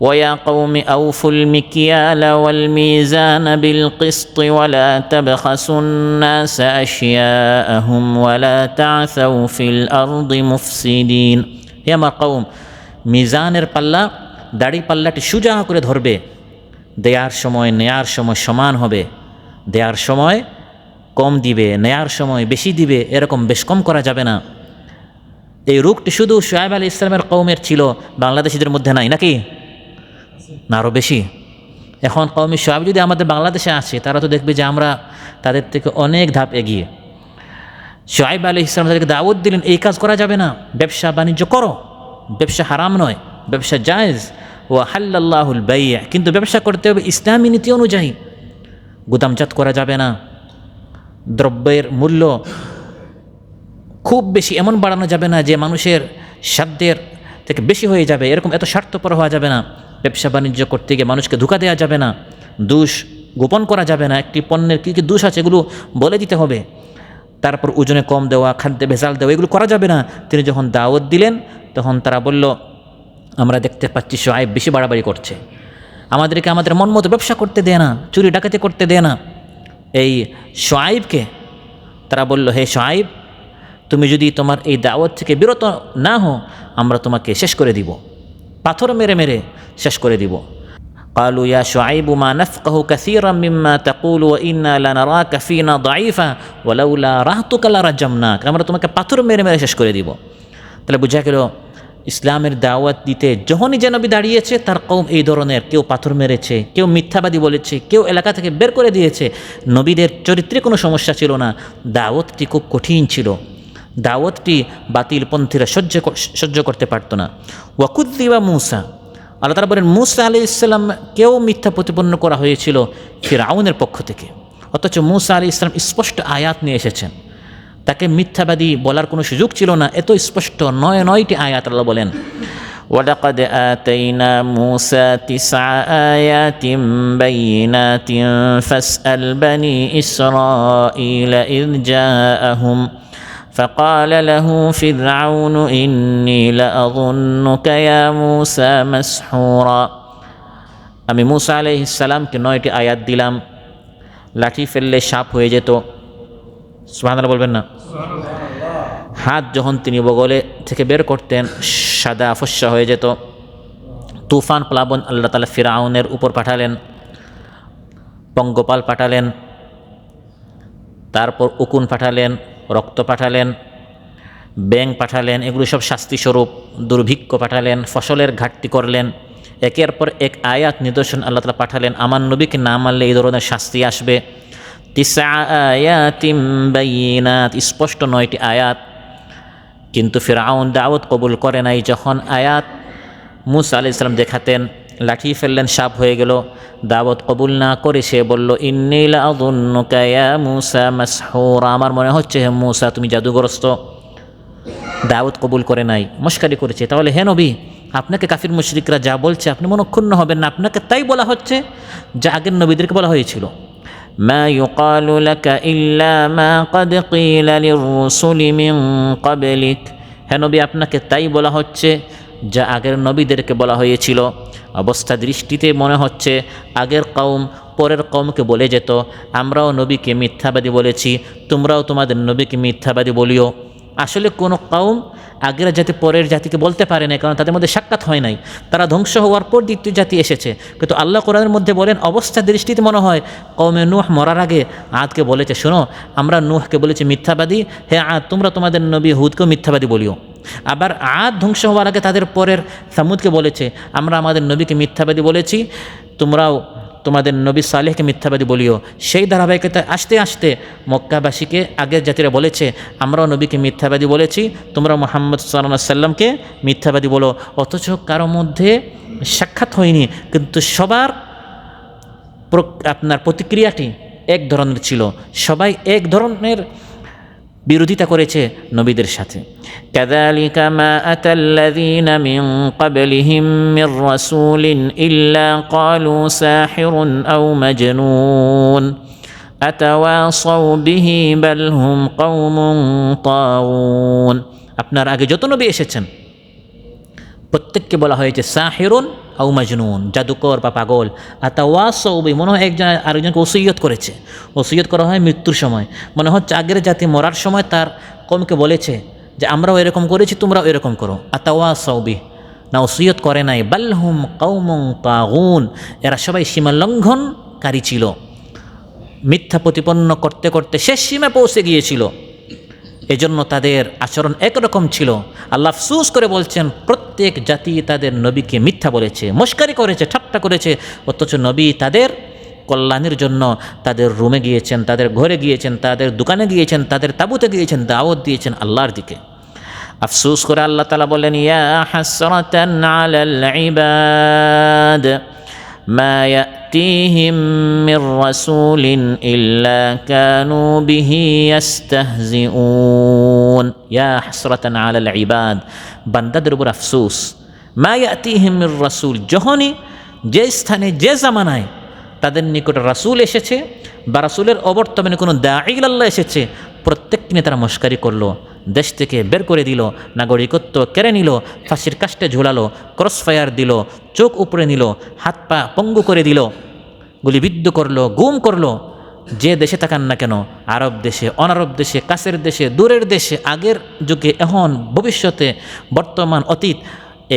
ويا قوم أوفوا المكيال والميزان بالقسط ولا تبخسوا الناس أشياءهم ولا تعثوا في الأرض مفسدين। হে আমার কওম, মিজানের পাল্লা, দাড়ি পাল্লাটি সোজা করে ধরবে, দেয়ার সময় নেয়ার সময় সমান হবে, দেয়ার সময় কম দিবে, নেয়ার সময় বেশি দিবে, এরকম বেশ কম করা যাবে না। এই রূপটি শুধু শুআয়ব আলাইহিস সালামের কওমের ছিল, বাংলাদেশিদের মধ্যে নাই নাকি? না আরও বেশি। এখন কওমি শুআয়ব যদি আমাদের বাংলাদেশে আসে, তারা তো দেখবে যে আমরা তাদের থেকে অনেক ধাপ এগিয়ে। শুআয়ব আলাইহিস সালাম তাদেরকে দাওয়াত দিলেন, এই কাজ করা যাবে না, ব্যবসা বাণিজ্য করো, ব্যবসা হারাম নয়, ব্যবসা জায়েজ। ওয়া হাল্লাল্লাহুল বাই', কিন্তু ব্যবসা করতে হবে ইসলামী নীতি অনুযায়ী। গুদামজাত করা যাবে না, দ্রব্যের মূল্য খুব বেশি এমন বাড়ানো যাবে না যে মানুষের সাধ্যের থেকে বেশি হয়ে যাবে, এরকম এত স্বার্থপর হওয়া যাবে না। ব্যবসা বাণিজ্য করতে গিয়ে মানুষকে ধোঁকা দেওয়া যাবে না, দোষ গোপন করা যাবে না, একটি পণ্যের কী কী দোষ আছে এগুলো বলে দিতে হবে। তারপর ওজনে কম দেওয়া, খাদ্যে ভেজাল দেওয়া, এগুলো করা যাবে না। তিনি যখন দাওয়াত দিলেন তখন তারা বলল, আমরা দেখতে পাচ্ছি শুআয়ব বেশি বাড়াবাড়ি করছে, আমাদেরকে আমাদের মন মতো ব্যবসা করতে দেয় না, চুরি ডাকাতি করতে দেয় না। এই শুআয়বকে তারা বলল, হে শুআয়ব, তুমি যদি তোমার এই দাওয়াত থেকে বিরত না হও, আমরা তোমাকে শেষ করে দিব, পাথর মেরে মেরে শেষ করে দিব। قالوا يا شعيب ما نفقه كثيرا مما تقول وإنا لنراك فينا ضعيفا ولولا رهطك لرجمناك, আমরা তোমাকে পাথর মেরে মেরে শেষ করে দিব। তাহলে বোঝা গেল ইসলামের দাওয়াত দিতে যখনই যে নবী দাঁড়িয়েছে তার কওম এই ধরনের, কেউ পাথর মেরেছে, কেউ মিথ্যাবাদী বলেছে, কেউ এলাকা থেকে বের করে দিয়েছে। নবীদের চরিত্রে কোনো সমস্যা ছিল না, দাওয়াতটি খুব কঠিন ছিল, দাওয়াতটি বাতিলপন্থীরা সহ্য করতে পারত না। ওয়াকুদ্দিবা মূসা, আল্লাহ তাআলা বলেন মূসা আলাইহিস সালামকেও মিথ্যা প্রতিপন্ন করা হয়েছিল ফিরআউনের পক্ষ থেকে, অথচ মূসা আলাইহিস সালাম স্পষ্ট আয়াত নিয়ে এসেছেন, তাকে মিথ্যাবাদী বলার কোনো সুযোগ ছিল না। এত স্পষ্ট 9টি আয়াত আল্লাহ বলেন ওয়ালাকাদ আতাইনা মূসা 9 আয়াতিন বাইয়িনাতিন ফাসআল বনি ইসরাঈলা ইয জাআহুম فقال له فرعون إني لأظنك يا موسى مسحورا। আমি মূসা আলাইহিস সালামকে 9টি আয়াত দিলাম, লাঠি ফেললে সাপ হয়ে যেত, সুবহানাল্লাহ বলবেন না? হাত যখন তিনি বগলে থেকে বের করতেন সাদা ফস্সা হয়ে যেত। তুফান প্লাবন আল্লাহ তাআলা ফিরআউনের উপর পাঠালেন, পঙ্গপাল পাঠালেন, তারপর উকুন পাঠালেন, রক্ত পাঠালেন, ব্যাঙ পাঠালেন, এগুলো সব শাস্তি স্বরূপ। দুর্ভিক্ষ পাঠালেন, ফসলের ঘাটতি করলেন, একের পর এক আয়াত নিদর্শন আল্লাহ তাআলা পাঠালেন। আমার নবীকে না মানলে এই ধরনের শাস্তি আসবে। 9 আয়াতিন বাইয়িনাত, স্পষ্ট 9টি আয়াত। কিন্তু ফিরআউন দাওয়াত কবুল করে নাই। যখন আয়াত মূসা আলাইহিস সালাম দেখাতেন, লাঠি ফেললেন, সাপ হয়ে গেল, দাওয়াত কবুল না করে সে বলল ইন্নী লাআযুন্নুকা ইয়া মূসা মাসহুরা, আমার মনে হচ্ছে হে মূসা তুমি জাদুগ্রস্ত। দাওয়াত কবুল করে নাই, মশকারি করেছে। তাহলে হে নবী, আপনাকে কাফির মুশরিকরা যা বলছে আপনি মনক্ষুণ্ণ হবেন না, আপনাকে তাই বলা হচ্ছে যা আগের নবীদেরকে বলা হয়েছিল। মা ইউকালু লাকা ইল্লা মা ক্বাদ ক্বিলা লির-রুসুলি মিন ক্বাবলিক, হে নবী আপনাকে তাই বলা হচ্ছে যা আগের নবীদেরকে বলা হয়েছিল। অবস্থা দৃষ্টিতে মনে হচ্ছে আগের কওম পরের কওমকে বলে যেত আমরাও নবীকে মিথ্যাবাদী বলেছি, তোমরাও তোমাদের নবীকে মিথ্যাবাদী বলিও। আসলে কোনো কওম আগের জাতি পরের জাতিকে বলতে পারে না, কারণ তাদের মধ্যে সাক্ষাৎ হয় নাই, তারা ধ্বংস হওয়ার পর দ্বিতীয় জাতি এসেছে। কিন্তু আল্লাহ কোরআনের মধ্যে বলেন অবস্থা দৃষ্টিতে মনে হয় কওমে নূহ মরার আগে আদকে বলেছে শোনো আমরা নূহকে বলেছি মিথ্যাবাদী, হে আদ তোমরা তোমাদের নবী হুদকেও মিথ্যাবাদী বলিও। আবার আদ ধ্বংস হওয়ার আগে তাদের পরের সামুদকে বলেছে আমরা আমাদের নবীকে মিথ্যাবাদী বলেছি, তোমরাও তোমাদের নবী সালেহকে মিথ্যাবাদী বলিও। সেই ধারাবাহিকতা আসতে আসতে মক্কাবাসীকে আগের জাতিরা বলেছে আমরাও নবীকে মিথ্যাবাদী বলেছি, তোমরা মুহাম্মদ সাল্লাল্লাহু আলাইহি সাল্লামকে মিথ্যাবাদী বলো। অথচ কারো মধ্যে সাক্ষাৎ হয়নি, কিন্তু সবার আপনার প্রতিক্রিয়াটি এক ধরনের ছিল, সবাই এক ধরনের বিরোধিতা করেছে নবীদের সাথে। কাযালিকা মা আতাল্লাযীনা মিন ক্বাবলিহিম মির রাসূলিন ইল্লা ক্বালু সাহিরুন আও মাজনুন আতাওয়াসাউ বিহি বাল হুম কওমুন তাগুন। আপনার আগে যত নবী এসেছেন প্রত্যেককে বলা হয়েছে সাহিরুন আও মাজনুন, জাদুকর বা পাগল। আতাওয়াসাউ বিহি, মনে হয় একজন আরেকজনকে ওসিয়ত করেছে। ওসিয়ত করা হয় মৃত্যুর সময়, মনে হচ্ছে আগের জাতি মরার সময় তার কওমকে বলেছে যে আমরাও এরকম করেছি তোমরাও এরকম করো। আতাওয়াসাউ বিহি, না ওসিয়ত করে নাই। বাল হুম কওমুন তাগুন, এরা সবাই সীমা লঙ্ঘনকারী ছিল, মিথ্যা প্রতিপন্ন করতে করতে শেষ সীমা পৌঁছে গিয়েছিল, এজন্য তাদের আচরণ একরকম ছিল। আল্লাহ আফসোস করে বলছেন প্রত্যেক জাতি তাদের নবীকে মিথ্যা বলেছে, মশকারি করেছে, ঠাট্টা করেছে, অথচ নবী তাদের কল্যাণের জন্য তাদের রুমে গিয়েছেন, তাদের ঘরে গিয়েছেন, তাদের দোকানে গিয়েছেন, তাদের তাঁবুতে গিয়েছেন, দাওয়াত দিয়েছেন আল্লাহর দিকে। আফসোস করে আল্লাহ তাআলা বলেন ইয়া হাসরাতান আলাল ইবাদ মা ইয়াতিহিম মির রাসূলিন ইল্লা কানু বিহি ইস্তাহজিউন। ইয়া হাসরাতান আলাল ইবাদ, বান্দাদের উপর আফসোস। মা ইয়াতিহিম মির রাসূল, যখনই যে স্থানে যে জামানায় তাদের নিকট রাসূল এসেছে বা রাসূলের অবর্তমানে কোনো দাঈ ইলাল্লাহ এসেছে, প্রত্যেককে নিয়ে তারা মশকারি করলো, দেশ থেকে বের করে দিল, নাগরিকত্ব কেড়ে নিল, ফাঁসির কাস্টে ঝুলালো, ক্রসফায়ার দিল, চোখ উপরে নিল, হাত পা পঙ্গু করে দিল, গুলিবিদ্ধ করলো, গুম করলো। যে দেশে থাকান না কেন, আরব দেশে, অনারব দেশে, কাছের দেশে, দূরের দেশে, আগের যুগে, এখন, ভবিষ্যতে, বর্তমান, অতীত,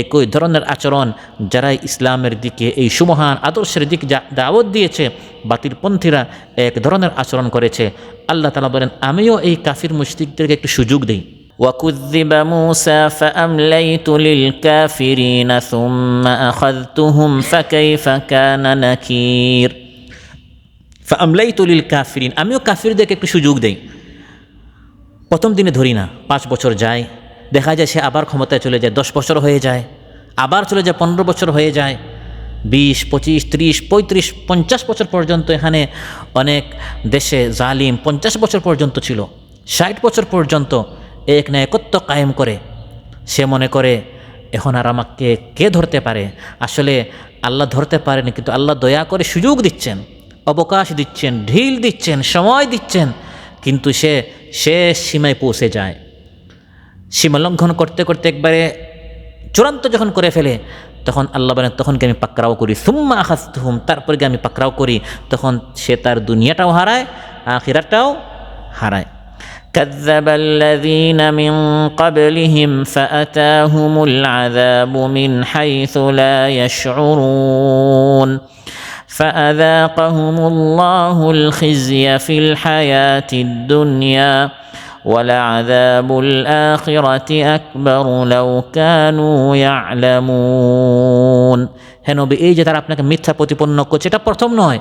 একই ধরনের আচরণ যারা ইসলামের দিকে এই সুমহান আদর্শের দিকে দাওয়াত দিয়েছে, বাতিলপন্থীরা এক ধরনের আচরণ করেছে। আল্লাহ তাআলা বলেন, আমিও এই কাফির মুশরিকদেরকে একটু সুযোগ দিই। وكذب موسى فأمليت للكافرين ثم أخذتهم فكيف كان نكير। فأمليت للكافرين, আমিও কাফিরদেরকে একটু সুযোগ দেই। প্রথম দিনে ধরি না, 5 বছর যায়, দেখা যায় সে আবার ক্ষমতায় চলে যায়, 10 বছর হয়ে যায়, আবার চলে যায় 15 বছর হয়ে যায়, 20, 25, 30, 35, 50 বছর পর্যন্ত। এখানে অনেক দেশে জালিম 50 বছর পর্যন্ত ছিল, 60 বছর পর্যন্ত এক না একত্ব কায়েম করে। সে মনে করে এখন আর আমাকে কে ধরতে পারে। আসলে আল্লাহ ধরতে পারেনি, কিন্তু আল্লাহ দয়া করে সুযোগ দিচ্ছেন, অবকাশ দিচ্ছেন, ঢিল দিচ্ছেন, সময় দিচ্ছেন, কিন্তু সে শেষ সীমায় পৌঁছে যায়। সীমা লঙ্ঘন করতে করতে একবারে চূড়ান্ত যখন করে ফেলে, তখন আল্লাহ বলেন, তখনকে আমি পাকড়াও করি, সুম্মা আখাযতুহুম, তারপরে আমি পাকড়াও করি। তখন সে তার দুনিয়াটাও হারায়, আখিরাতটাও হারায়। كذب الذين من قبلهم فأتاهم العذاب من حيث لا يشعرون فأذاقهم الله الخزي في الحياة الدنيا ولعذاب الآخرة أكبر لو كانوا يعلمون। হে নবী, এই যে তারা আপনাকে মিথ্যা প্রতিপন্ন করছে, এটা প্রথম নয়,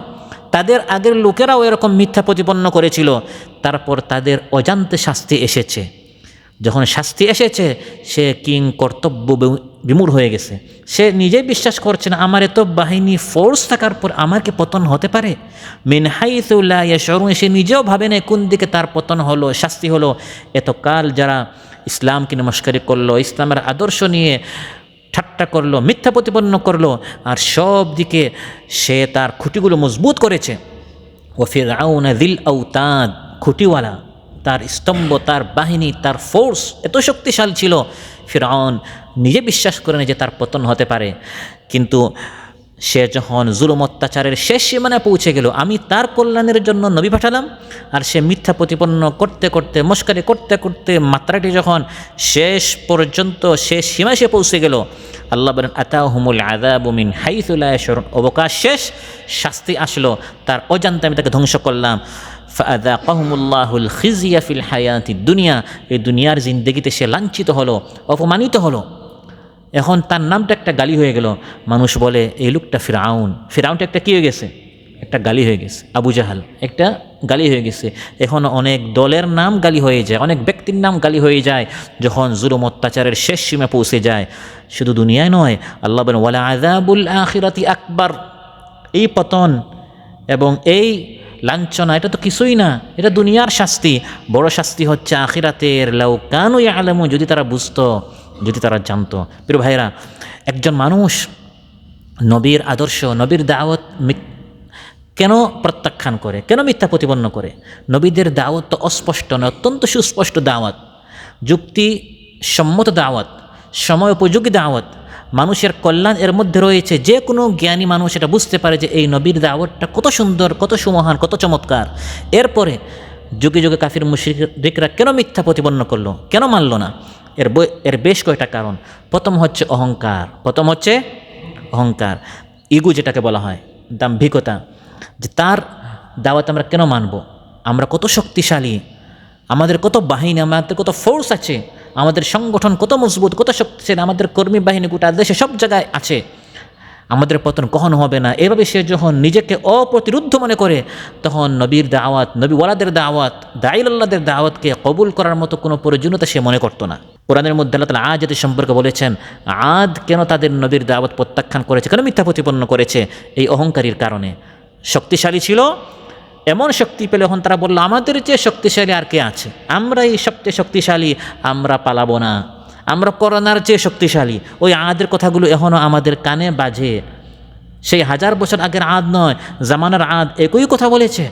তাদের আগের লোকেরাও এরকম মিথ্যা প্রতিপন্ন করেছিল। তারপর তাদের অজান্তে শাস্তি এসেছে। যখন শাস্তি এসেছে, সে কিং কর্তব্য বিমূঢ় হয়ে গেছে। সে নিজেই বিশ্বাস করছে না, আমার এত বাহিনী ফোর্স থাকার পর আমার কি পতন হতে পারে। মিন হাইসু লা ইয়াশউরুন, সে নিজেও ভাবে না কোন দিকে তার পতন হলো, শাস্তি হলো। এতকাল যারা ইসলামকে নমস্কারি করলো, ইসলামের আদর্শ নিয়ে ঠাট্টা করলো, মিথ্যা প্রতিপন্ন করলো, আর সব দিকে সে তার খুঁটিগুলো মজবুত করেছে। ও ফিরআউন যিল আওতাদ, খুঁটিওয়ালা, তার স্তম্ভ, তার বাহিনী, তার ফোর্স এত শক্তিশালী ছিল, ফিরআউন নিজে বিশ্বাস করে না যে তার পতন হতে পারে। কিন্তু সে যখন জুলুম অত্যাচারের শেষ সীমানায় পৌঁছে গেল, আমি তার কল্যাণের জন্য নবী পাঠালাম, আর সে মিথ্যা প্রতিপন্ন করতে করতে, মস্কারি করতে করতে মাত্রাটি যখন শেষ পর্যন্ত শেষ সীমায় সে পৌঁছে গেল, আল্লাহ বলেন, আতাহুমুল আযাবু মিন হাইসু লা ইয়াশউরুন, অবকাশ শেষ, শাস্তি আসলো, তার অজান্তে আমি তাকে ধ্বংস করলাম। ফাআযাকাহুমুল্লাহুল খিজিয়া ফিল হায়াতিদ দুনিয়া, এই দুনিয়ার জিন্দেগিতে সে লাঞ্ছিত হলো, অপমানিত হলো। এখন তার নামটা একটা গালি হয়ে গেল। মানুষ বলে এই লোকটা ফিরআউন, ফিরআউনটা একটা কী হয়ে গেছে, একটা গালি হয়ে গেছে। আবু জাহাল একটা গালি হয়ে গেছে। এখন অনেক দলের নাম গালি হয়ে যায়, অনেক ব্যক্তির নাম গালি হয়ে যায় যখন জুলুম অত্যাচারের শেষ সীমা পৌঁছে যায়। শুধু দুনিয়ায় নয়, আল্লাহ বলেন, ওয়ালা আযাবুল আখিরাতি আকবার, এই পতন এবং এই লাঞ্ছনা এটা তো কিছুই না, এটা দুনিয়ার শাস্তি। বড় শাস্তি হচ্ছে আখিরাতের। লাউ কানু ইয়ালামুন, যদি তারা বুঝতো, যদি তারা জানতো। প্রিয় ভাইরা, একজন মানুষ নবীর আদর্শ, নবীর দাওয়াত কেন প্রত্যাখ্যান করে, কেন মিথ্যা প্রতিপন্ন করে? নবীদের দাওয়াত তো অস্পষ্ট নয়, অত্যন্ত সুস্পষ্ট দাওয়াত, যুক্তিসম্মত দাওয়াত, সময় উপযোগী দাওয়াত, মানুষের কল্যাণ এর মধ্যে রয়েছে। যে কোনো জ্ঞানী মানুষ এটা বুঝতে পারে যে এই নবীর দাওয়াতটা কত সুন্দর, কত সুমহান, কত চমৎকার। এরপরে যুগে যুগে কাফির মুশরিকরা কেন মিথ্যা প্রতিপন্ন করলো, কেন মানল না? এর বেশ কয়েকটা কারণ। প্রথম হচ্ছে অহংকার, প্রথম হচ্ছে অহংকার, ইগো যেটাকে বলা হয়, দাম্ভিকতা, যে তার দাওয়াত আমরা কেন মানব, আমরা কত শক্তিশালী, আমাদের কত বাহিনী, আমাদের কত ফোর্স আছে, আমাদের সংগঠন কত মজবুত, কত শক্তিশালী, আমাদের কর্মী বাহিনী গোটা দেশে সব জায়গায় আছে, আমাদের পতন কখনো হবে না। এভাবে সে যখন নিজেকে অপ্রতিরুদ্ধ মনে করে, তখন নবীর দাওয়াত, নবীওয়ালাদের দাওয়াত, দাঈলুল্লাহদের দাওয়াতকে কবুল করার মতো কোনো প্রয়োজনীয়তা সে মনে করতো না। কোরআনের মধ্যে আল্লাহ তাআলা আদ জাতি সম্পর্কে বলেছেন, আদ কেন তাদের নবীর দাওয়াত প্রত্যাখ্যান করেছে, কেন মিথ্যা প্রতিপন্ন করেছে? এই অহংকারীর কারণে। শক্তিশালী ছিল, এমন শক্তি পেলে এখন তারা বলল, আমাদের চেয়ে শক্তিশালী আর কে আছে, আমরা এই সবচেয়ে শক্তিশালী, আমরা পালাবো না, আমরা করোনার চেয়ে শক্তিশালী। ওই আদের কথাগুলো এখনও আমাদের কানে বাজে। সেই 1000 বছর আগের আদ নয়, জামানার আদ একই কথা বলেছে।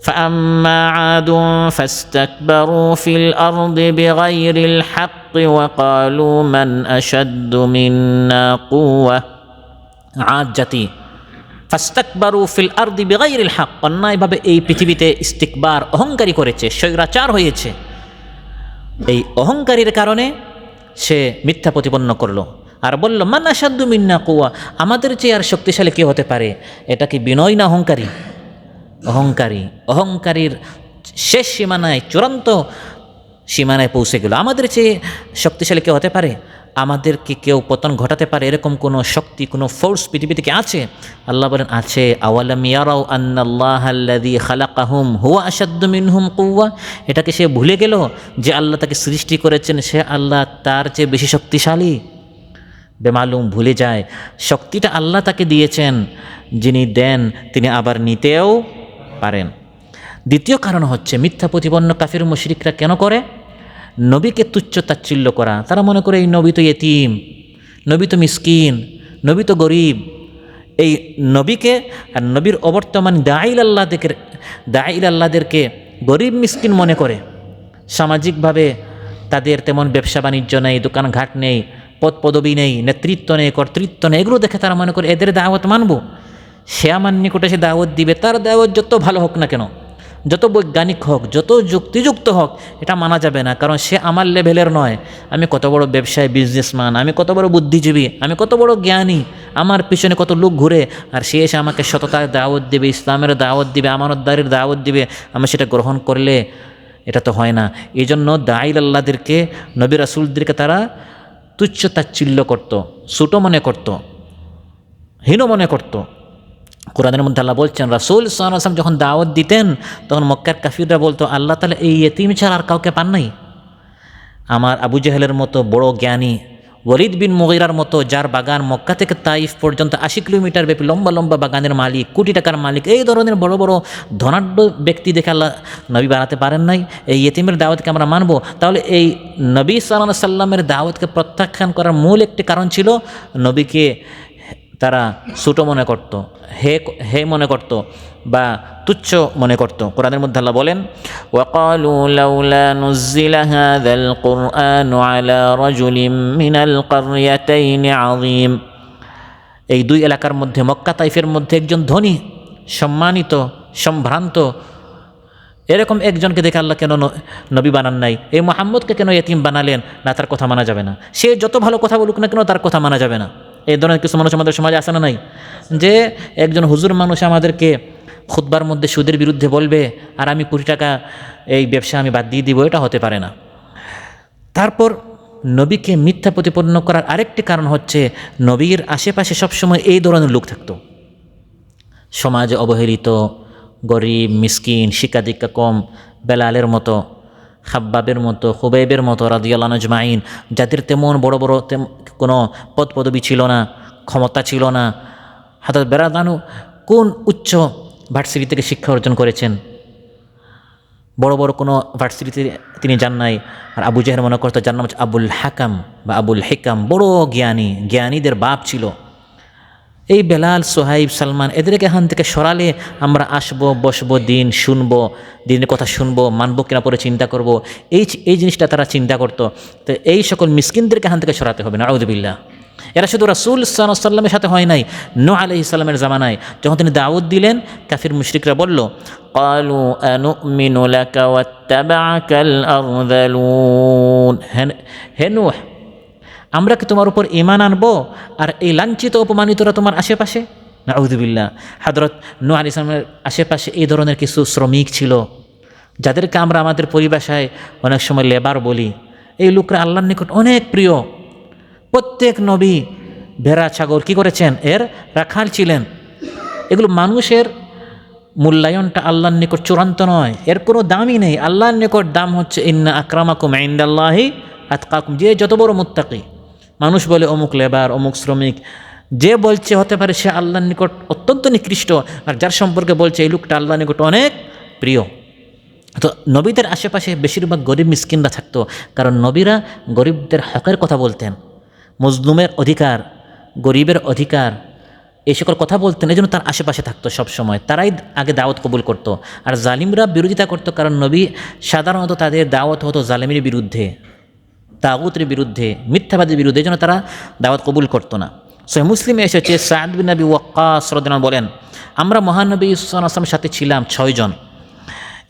فأما عاد فاستكبروا في الأرض بغير الحق وقالوا من أشد منا قوة। আদ জাতি ফাস্তাকবারু ফিল আরদি বিগাইরিল হক, অন্যায়ভাবে এই পৃথিবীতে ইস্তিকবার, অহংকারী করেছে, স্বৈরাচার হয়েছে। এই অহংকারীর কারণে সে মিথ্যা প্রতিপন্ন করলো। আর বলল মান আসাদ্দু মিন্না কুওয়া, আমাদের চেয়ে আর শক্তিশালী কে হতে পারে? এটা কি বিনয় না অহংকারী? অহংকারীর শেষ সীমানায়, চূড়ান্ত সীমানায় পৌঁছে গেল। আমাদের চেয়ে শক্তিশালী কেউ হতে পারে? আমাদেরকে কেউ পতন ঘটাতে পারে এরকম কোনো শক্তি, কোনো ফোর্স পৃথিবীতে কি আছে? আল্লাহ বলেন আছে। আওয়ালাম ইয়ারাউ আন্নাল্লাহাল্লাযী খালাকাহুম হুয়া আশাদ্দু মিনহুম কুওয়া, এটাকে সে ভুলে গেল যে আল্লাহ তাকে সৃষ্টি করেছেন, সে আল্লাহ তার চেয়ে বেশি শক্তিশালী? বেমালুম ভুলে যায় শক্তিটা আল্লাহ তাকে দিয়েছেন, যিনি দেন তিনি আবার নিতেও পারেন। দ্বিতীয় কারণ হচ্ছে মিথ্যা প্রতিপন্ন কাফির মুশরিকরা কেন করে? নবীকে তুচ্ছ তাচ্ছিল্য করা। তারা মনে করে এই নবী তো ইয়েতিম, নবী তো মিসকিন, নবী তো গরিব। এই নবীকে আর নবীর অবর্তমান দাঈল আল্লাহদেরকে গরিব মিসকিন মনে করে। সামাজিকভাবে তাদের তেমন ব্যবসা বাণিজ্য নেই, দোকানঘাট নেই, পদ পদবী নেই, নেতৃত্ব নেই, কর্তৃত্ব নেই। এগুলো দেখে তারা মনে করে এদের দাওয়াত মানব। সে আমার নিকটে সে দাওয়াত দিবে, তার দাওয়াত যত ভালো হোক না কেন, যত বৈজ্ঞানিক হোক, যত যুক্তিযুক্ত হোক, এটা মানা যাবে না, কারণ সে আমার লেভেলের নয়। আমি কত বড় ব্যবসায়ী, বিজনেসম্যান, আমি কত বড় বুদ্ধিজীবী, আমি কত বড় জ্ঞানী, আমার পিছনে কত লোক ঘুরে, আর সে এসে আমাকে সততার দাওয়াত দিবে, ইসলামের দাওয়াত দিবে, আমানতদারির দাওয়াত দিবে, আমি সেটা গ্রহণ করলে এটা তো হয় না। এই জন্য দাঈল আল্লাহদেরকে, নবী রাসূলদেরকে তারা তুচ্ছ তাচ্ছিল্য করত, ছোট মনে করত, হীন মনে করত। কোরআনের মধ্যে আল্লাহ বলছেন রাসূল সাল্লাল্লাহু আলাইহি ওয়াসাল্লাম যখন দাওয়াত দিতেন তখন মক্কার কাফিররা বলতো আল্লাহ তাআলা এই ইয়েতিম ছাড়া আর কাউকে পান নাই? আমার আবু জাহেলের মতো বড় জ্ঞানী, ওয়ালিদ বিন মুগীরার মতো যার বাগান মক্কা থেকে তাইফ পর্যন্ত 80 কিলোমিটার ব্যাপী লম্বা লম্বা বাগানের মালিক, কোটি টাকার মালিক, এই ধরনের বড় বড় ধনাঢ্য ব্যক্তি দেখে আল্লাহ নবী বানাতে পারেন নাই? এই ইয়েতিমের দাওয়াতকে আমরা মানব? তাহলে এই নবী সাল্লাল্লাহু আলাইহি সাল্লামের দাওয়াতকে প্রত্যাখ্যান করার মূল একটি কারণ ছিল নবীকে তারা ছোট মনে করত, হে মনে করত বা তুচ্ছ মনে করত। কোরআনের মধ্যে আল্লাহ বলেন ওয়াকালু লাউলা নুজ্জিলা হাযাল কুরআনু আলা রাজুলিম মিনাল ক্বরয়াতাইনি আযীম। এই দুই এলাকার মধ্যে, মক্কা তাইফের মধ্যে একজন ধনী, সম্মানিত, সম্ভ্রান্ত এরকম একজনকে দেখে আল্লাহ কেন নবী বানান নাই? এই মুহাম্মদকে কেন ইয়েতিম বানালেন? না, তার কথা মানা যাবে না। সে যত ভালো কথা বলুক না কেন, তার কথা মানা যাবে না। এই ধরনের কিছু মানুষ আমাদের সমাজে আসে না নাই? যে একজন হুজুর মানুষ আমাদেরকে খুতবার মধ্যে সুদের বিরুদ্ধে বলবে আর আমি কোটি টাকা এই ব্যবসা আমি বাদ দিয়ে দিব, এটা হতে পারে না। তারপর নবীকে মিথ্যা প্রতিপন্ন করার আরেকটি কারণ হচ্ছে নবীর আশেপাশে সবসময় এই ধরনের লোক থাকতো, সমাজে অবহেলিত, গরিব, মিসকিন, শিক্ষা দীক্ষা কম, বেলালের মতো, খাব্বাবের মতো, খুবাইবের মতো রাদিয়াল্লাহু আজমাইন, যাদের তেমন বড় বড় কোনো পদ পদবী ছিল না, ক্ষমতা ছিল না। হযরত বেরাদানু কোন উচ্চ ভার্সিটি থেকে শিক্ষা অর্জন করেছেন? বড় বড় কোনো ভার্সিটিতে তিনি যান নাই। আর আবু জাহেল মনে করতো যার নাম হচ্ছে আবুল হাকাম বা আবুল হিকাম, বড় জ্ঞানী, জ্ঞানীদের বাপ ছিল। এই বেলাল, সোহাইব, সালমান এদেরকে এখান থেকে সরালে আমরা আসবো, বসবো, দিন শুনবো, দিনের কথা শুনবো, মানবো কিনা পরে চিন্তা করব, এই জিনিসটা তারা চিন্তা করতো। তো এই সকল মিসকিনদেরকে এখান থেকে সরাতে হবে, নাউযুবিল্লাহ। এরা শুধু রাসূল সাল্লাল্লাহু আলাইহি সাল্লামের সাথে হয় নাই, নূহ আলাইহিস সালামের জামানায় যখন তিনি দাওয়াত দিলেন, কাফির মুশরিকরা বলল ক্বালু আনুমিনু লাকা ওয়াত্তাবা'আকাল আরযালুন, হে নূহ, আমরা কি তোমার উপর ঈমান আনবো আর এই লাঞ্ছিত অপমানিতরা তোমার আশেপাশে? নাউযুবিল্লাহ। হযরত নূহ আলাইহিস সালামের আশেপাশে এই ধরনের কিছু শ্রমিক ছিল, যাদেরকে আমরা আমাদের পরিভাষায় অনেক সময় লেবার বলি। এই লোকরা আল্লাহর নিকট অনেক প্রিয়। প্রত্যেক নবী ভেড়া, ছাগল কী করেছেন? এর রাখাল ছিলেন। এগুলো মানুষের মূল্যায়নটা আল্লাহর নিকট চূড়ান্ত নয়, এর কোনো দামই নেই। আল্লাহর নিকট দাম হচ্ছে ইন্না আকরামাকুম ইনদাল্লাহি আতকাকুম, যে যত বড় মুত্তাকি। মানুষ বলে অমুক লেবার, অমুক শ্রমিক, যে বলছে হতে পারে সে আল্লাহর নিকট অত্যন্ত নিকৃষ্ট, আর যার সম্পর্কে বলছে এই লোকটা আল্লাহর নিকট অনেক প্রিয়। তো নবীদের আশেপাশে বেশিরভাগ গরিব মিসকিনরা থাকতো, কারণ নবীরা গরিবদের হকের কথা বলতেন, মজলুমের অধিকার, গরিবের অধিকার, এই সকল কথা বলতেন। এই জন্য তার আশেপাশে থাকতো সব সময়, তারাই আগে দাওয়াত কবুল করতো। আর জালিমরা বিরোধিতা করতো, কারণ নবী সাধারণত তাদের দাওয়াত হতো জালিমের বিরুদ্ধে, তাগুতের বিরুদ্ধে, মিথ্যাবাদীর বিরুদ্ধে। এই জন্য তারা দাওয়াত কবুল করতো না। সহিহ মুসলিমে এসেছে সাদ বিন আবি ওয়াক্কাস রাদিয়াল্লাহু আনহু বলেন, আমরা মহানবী সাল্লাল্লাহু আলাইহি ওয়াসাল্লামের সাথে ছিলাম 6 জন,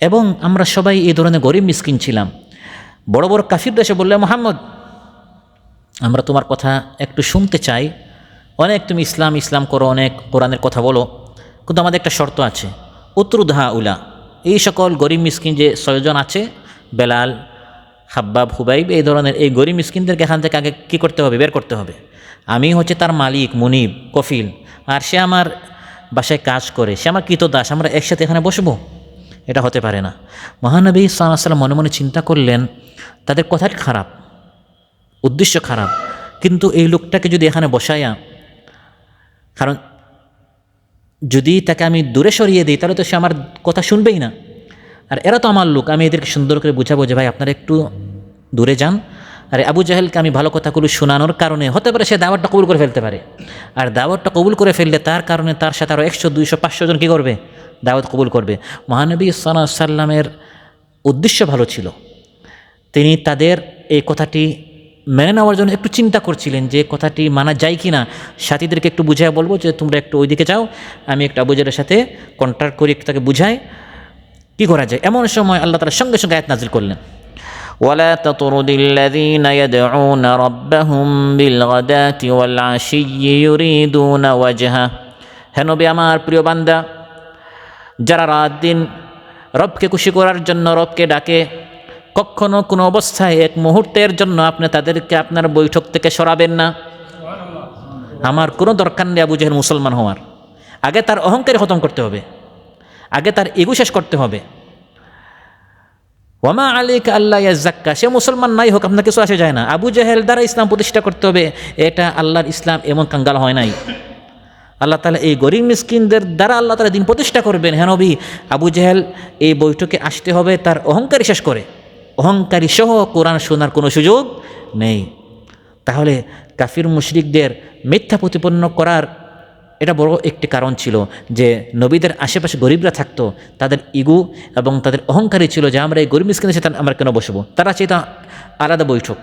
এবং আমরা সবাই এই ধরনের গরিব মিসকিন ছিলাম। বড় বড় কাফিররা এসে বললে, মুহাম্মদ আমরা তোমার কথা একটু শুনতে চাই, অনেক তুমি ইসলাম ইসলাম করো, অনেক কোরআনের কথা বলো, কিন্তু আমাদের একটা শর্ত আছে, উতরুদহা উলা, এই সকল গরিব মিসকিন যে 6 জন আছে, বেলাল, হাব্বাব, হুবাইব, এই ধরনের এই গরিব মিসকিনদেরকে এখান থেকে আগে কী করতে হবে, বের করতে হবে। আমি হচ্ছে তার মালিক, মুনিব, কফিল, আর সে আমার বাসায় কাজ করে, সে আমার কৃতদাস, আমরা একসাথে এখানে বসবো? এটা হতে পারে না। মহানবী সাল্লাল্লাহু আলাইহি ওয়াসাল্লাম মনে মনে চিন্তা করলেন, তাদের কথাটি খারাপ, উদ্দেশ্য খারাপ, কিন্তু এই লোকটাকে যদি এখানে বসায়া, কারণ যদি তাকে আমি দূরে সরিয়ে দিই তাহলে তো সে আমার কথা শুনবেই না, আর এরা তো আমার লোক, আমি এদেরকে সুন্দর করে বুঝাবো যে ভাই আপনারা একটু দূরে যান। আর আবু জাহেলকে আমি ভালো কথাগুলো শোনানোর কারণে হতে পারে সে দাওয়াতটা কবুল করে ফেলতে পারে, আর দাওয়াতটা কবুল করে ফেললে তার কারণে তার সাথে আরও 100, 200, 500 জন কী করবে, দাওয়াত কবুল করবে। মহানবী সাল্লাল্লাহু আলাইহি ওয়াসাল্লামের উদ্দেশ্য ভালো ছিল, তিনি তাদের এই কথাটি মেনে নেওয়ার জন্য একটু চিন্তা করছিলেন যে কথাটি মানা যায় কি না, সাথীদেরকে একটু বুঝায় বলবো যে তোমরা একটু ওইদিকে যাও, আমি একটু আবু জাহেলের সাথে কন্ট্যাক্ট করি, একটু তাকে বুঝাই কী করা যায়। এমন সময় আল্লাহ তাআলা সঙ্গে সঙ্গে আয়াত নাজিল করলেন, ওয়ালা তাতরুদিল্লাযীনা ইয়াদউনা রাব্বাহুম বিলগাদাতি ওয়াল আশিয়্যি ইউরিদুনা ওয়াজহা। হে নবী আমার প্রিয় বান্দা, যারা রাত দিন রবকে খুশি করার জন্য রবকে ডাকে, কখনো কোনো অবস্থায় এক মুহূর্তের জন্য আপনি তাদেরকে আপনার বৈঠক থেকে সরাবেন না। আমার কোনো দরকার নেই আবু জাহেল মুসলমান হওয়ার, আগে তার অহংকারী খতম করতে হবে, আগে তার ইগো শেষ করতে হবে। ওয়ামা আলাইকা আল্লা ইয়াজ্জাক্কা, সে মুসলমান নাই হোক, আপনার কিছু আসে যায় না। আবু জাহেল দ্বারা ইসলাম প্রতিষ্ঠা করতে হবে, এটা আল্লাহর ইসলাম এমন কাঙ্গাল হয় নাই। আল্লাহ তাআলা এই গরিব মিসকিনদের দ্বারা আল্লাহ তাআলা দিন প্রতিষ্ঠা করবেন। হ্যাঁ নবী, আবু জাহেল এই বৈঠকে আসতে হবে তার অহংকারী শেষ করে, অহংকারী সহ কোরআন শোনার কোনো সুযোগ নেই। তাহলে কাফির মুশরিকদের মিথ্যা প্রতিপন্ন করার এটা বড় একটি কারণ ছিল যে নবীদের আশেপাশে গরিবরা থাকতো, তাদের ইগো এবং তাদের অহংকারী ছিল যে আমরা এই গরিব মিসকিনের সাথে আমরা কেন বসবো, তারা চাইতো আলাদা বৈঠক,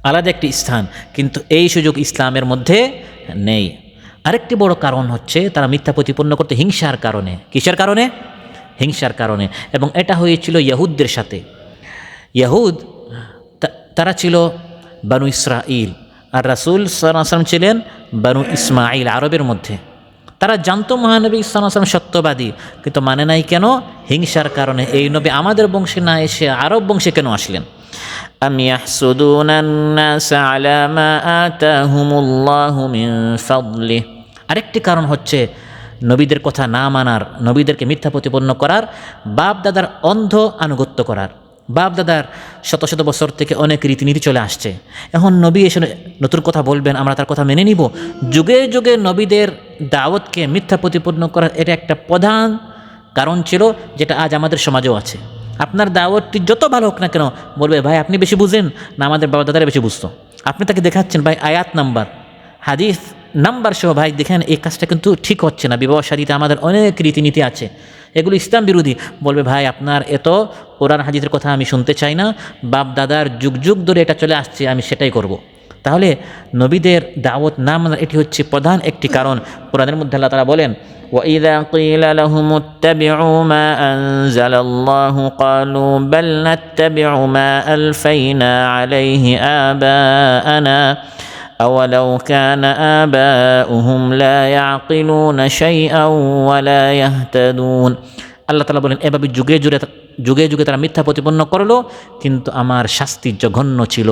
আলাদা একটি স্থান, কিন্তু এই সুযোগ ইসলামের মধ্যে নেই। আরেকটি বড় কারণ হচ্ছে তারা মিথ্যা প্রতিপন্ন করতে হিংসার কারণে। কিসের কারণে? হিংসার কারণে। এবং এটা হয়েছিল ইহুদদের সাথে। ইহুদ তারা ছিল বানু ইসরাইল, আর রাসূল সাল্লাল্লাহু আলাইহি ওয়াসাল্লাম ছিলেন বানু ইসমাইল, আরবের মধ্যে। তারা জানতো মহানবী সাল্লাল্লাহু আলাইহি ওয়াসাল্লাম সত্যবাদী, কিন্তু মানে নাই কেন? হিংসার কারণে। এই নবী আমাদের বংশে না এসে আরব বংশে কেন আসলেন? আম ইয়াহসুদুনান নাস আলা মা আতাহুমুল্লাহু মিন ফাদলিহি। আরেকটি কারণ হচ্ছে নবীদের কথা না মানার, নবীদেরকে মিথ্যা প্রতিপন্ন করার, বাপ দাদার অন্ধ আনুগত্য করার। বাপ দাদার শত শত বছর থেকে অনেক রীতিনীতি চলে আসছে, এখন নবী এসে নতুন কথা বলবেন, আমরা তার কথা মেনে নিব। যুগে যুগে নবীদের দাওয়াতকে মিথ্যা প্রতিপন্ন করার এটা একটা প্রধান কারণ ছিল, যেটা আজ আমাদের সমাজেও আছে। আপনার দাওয়াতটি যত ভালো হোক না কেন, বলবে ভাই আপনি বেশি বুঝেন না, আমাদের বাবা দাদারা বেশি বুঝতো। আপনি তাকে দেখাচ্ছেন ভাই আয়াত নাম্বার, হাদিস নাম্বার সহ, ভাই দেখেন এই কাজটা কিন্তু ঠিক হচ্ছে না, বিবাহ শাদীতে আমাদের অনেক রীতিনীতি আছে, এগুলো ইসলাম বিরোধী। বলবে ভাই আপনার এত কোরআন হাদিসের কথা আমি শুনতে চাই না, বাপ দাদার যুগ যুগ ধরে এটা চলে আসছে, আমি সেটাই করব। তাহলে নবীদের দাওয়াত না মানার এটি হচ্ছে প্রধান একটি কারণ। কোরআনের মধ্যে আল্লাহ তাআলা বলেন, وَإِذَا قِيلَ لَهُمُ اتَّبِعُوا مَا أَنزَلَ اللَّهُ قَالُوا بَلْ نَتَّبِعُ مَا أَلْفَيْنَا عَلَيْهِ آبَاءَنَا أَوَلَوْ كَانَ آبَاؤُهُمْ لَا يَعْقِلُونَ شَيْئًا وَلَا يَهْتَدُونَ। আল্লাহ তাআলা বলেন এভাবে যুগে যুগে তারা মিথ্যা প্রতিপন্ন করলো, কিন্তু আমার শাস্তি জঘন্য ছিল।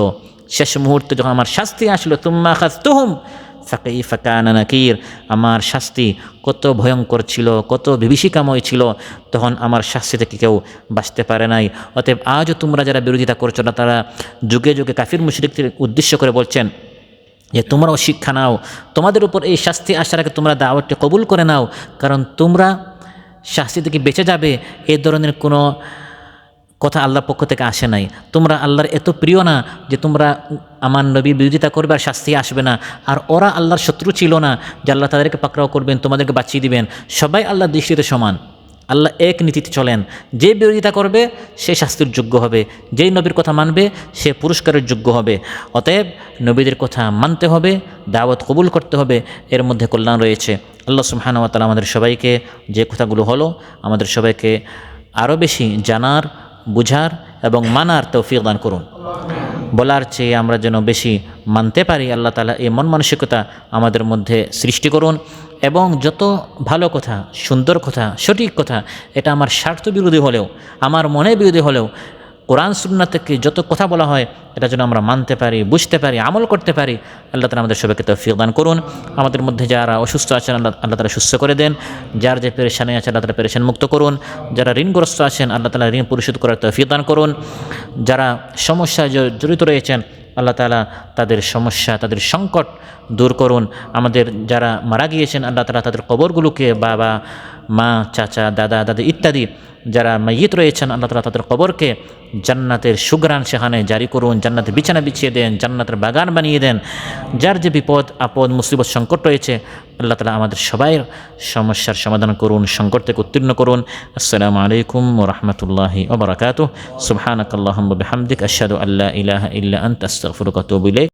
শেষ মুহূর্তে যখন আমার শাস্তি আসলো, তুম্মা আখাযতুহুম ফাকাইফা কানা নাকির, আমার শাস্তি কত ভয়ঙ্কর ছিল, কত বিভীষিকাময় ছিল, তখন আমার শাস্তি থেকে কেউ বাঁচতে পারে নাই। অতএব আজও তোমরা যারা বিরোধিতা করছো না, তারা যুগে যুগে কাফির মুশরিকদের উদ্দেশ্য করে বলছেন যে তোমরাও শিক্ষা নাও, তোমাদের উপর এই শাস্তি আসার আগে তোমরা দাওয়াতটি কবুল করে নাও, কারণ তোমরা শাস্তি থেকে বেঁচে যাবে এই ধরনের কোনো কথা আল্লাহর পক্ষ থেকে আসে নাই। তোমরা আল্লাহর এত প্রিয় না যে তোমরা আমার নবীর বিরোধিতা করবে আর শাস্তি আসবে না। আর ওরা আল্লাহর শত্রু ছিল না যে আল্লাহ তাদেরকে পাকড়াও করবেন, তোমাদেরকে বাঁচিয়ে দিবেন। সবাই আল্লাহর দৃষ্টিতে সমান, আল্লাহ এক নীতিতে চলেন। যে বিরোধিতা করবে সে শাস্তির যোগ্য হবে, যেই নবীর কথা মানবে সে পুরস্কারের যোগ্য হবে। অতএব নবীদের কথা মানতে হবে, দাওয়াত কবুল করতে হবে, এর মধ্যে কল্যাণ রয়েছে। আল্লাহ সুবহানাহু ওয়া তাআলা আমাদের সবাইকে, যে কথাগুলো হলো আমাদের সবাইকে আরও বেশি জানার, বুঝার এবং মানার তৌফিক দান করুন। বলার চেয়ে আমরা যেন বেশি মানতে পারি। আল্লাহ তাআলা এই মন মানসিকতা আমাদের মধ্যে সৃষ্টি করুন এবং যত ভালো কথা, সুন্দর কথা, সঠিক কথা, এটা আমার স্বার্থ বিরোধী হলেও, আমার মনের বিরোধী হলেও, কোরআন সুন্নাহ থেকে যত কথা বলা হয় এটা যেন আমরা মানতে পারি, বুঝতে পারি, আমল করতে পারি। আল্লাহ তাআলা আমাদের সবাইকে তৌফিক দান করুন। আমাদের মধ্যে যারা অসুস্থ আছেন আল্লাহ তাআলা সুস্থ করে দেন, যার যে পেরেশানি আছে আল্লাহ তাআলা পেরেশান মুক্ত করুন, যারা ঋণগ্রস্ত আছেন আল্লাহ তাআলা ঋণ পরিশোধ করার তৌফিক দান করুন, যারা সমস্যায় জড়িত রয়েছেন আল্লাহ তাআলা তাদের সমস্যা, তাদের সংকট দূর করুন। আমাদের যারা মারা গিয়েছেন আল্লাহ তাআলা তাদের কবরগুলোকে, বাবা, মা, চাচা, দাদা, দাদি ইত্যাদি যারা মাইয়িত রয়েছেন আল্লাহ তাআলা তাদের কবরকে জান্নাতের সুঘ্রাণ সেখানে জারি করুন, জান্নাতের বিছানা বিছিয়ে দেন, জান্নাতের বাগান বানিয়ে দেন। যার যে বিপদ আপদ মুসিবত সংকট রয়েছে আল্লাহ তাআলা আমাদের সবাই সমস্যার সমাধান করুন, সংকট থেকে উত্তীর্ণ করুন। আসসালামু আলাইকুম ওয়া রাহমাতুল্লাহি ওয়া বারাকাতুহু। সুবহানাকাল্লাহুম্মা বিহামদিক আশহাদু আল্লা ইলাহা ইল্লা আনতা আস্তাগফিরুকা ওয়া আতুবু ইলাইক।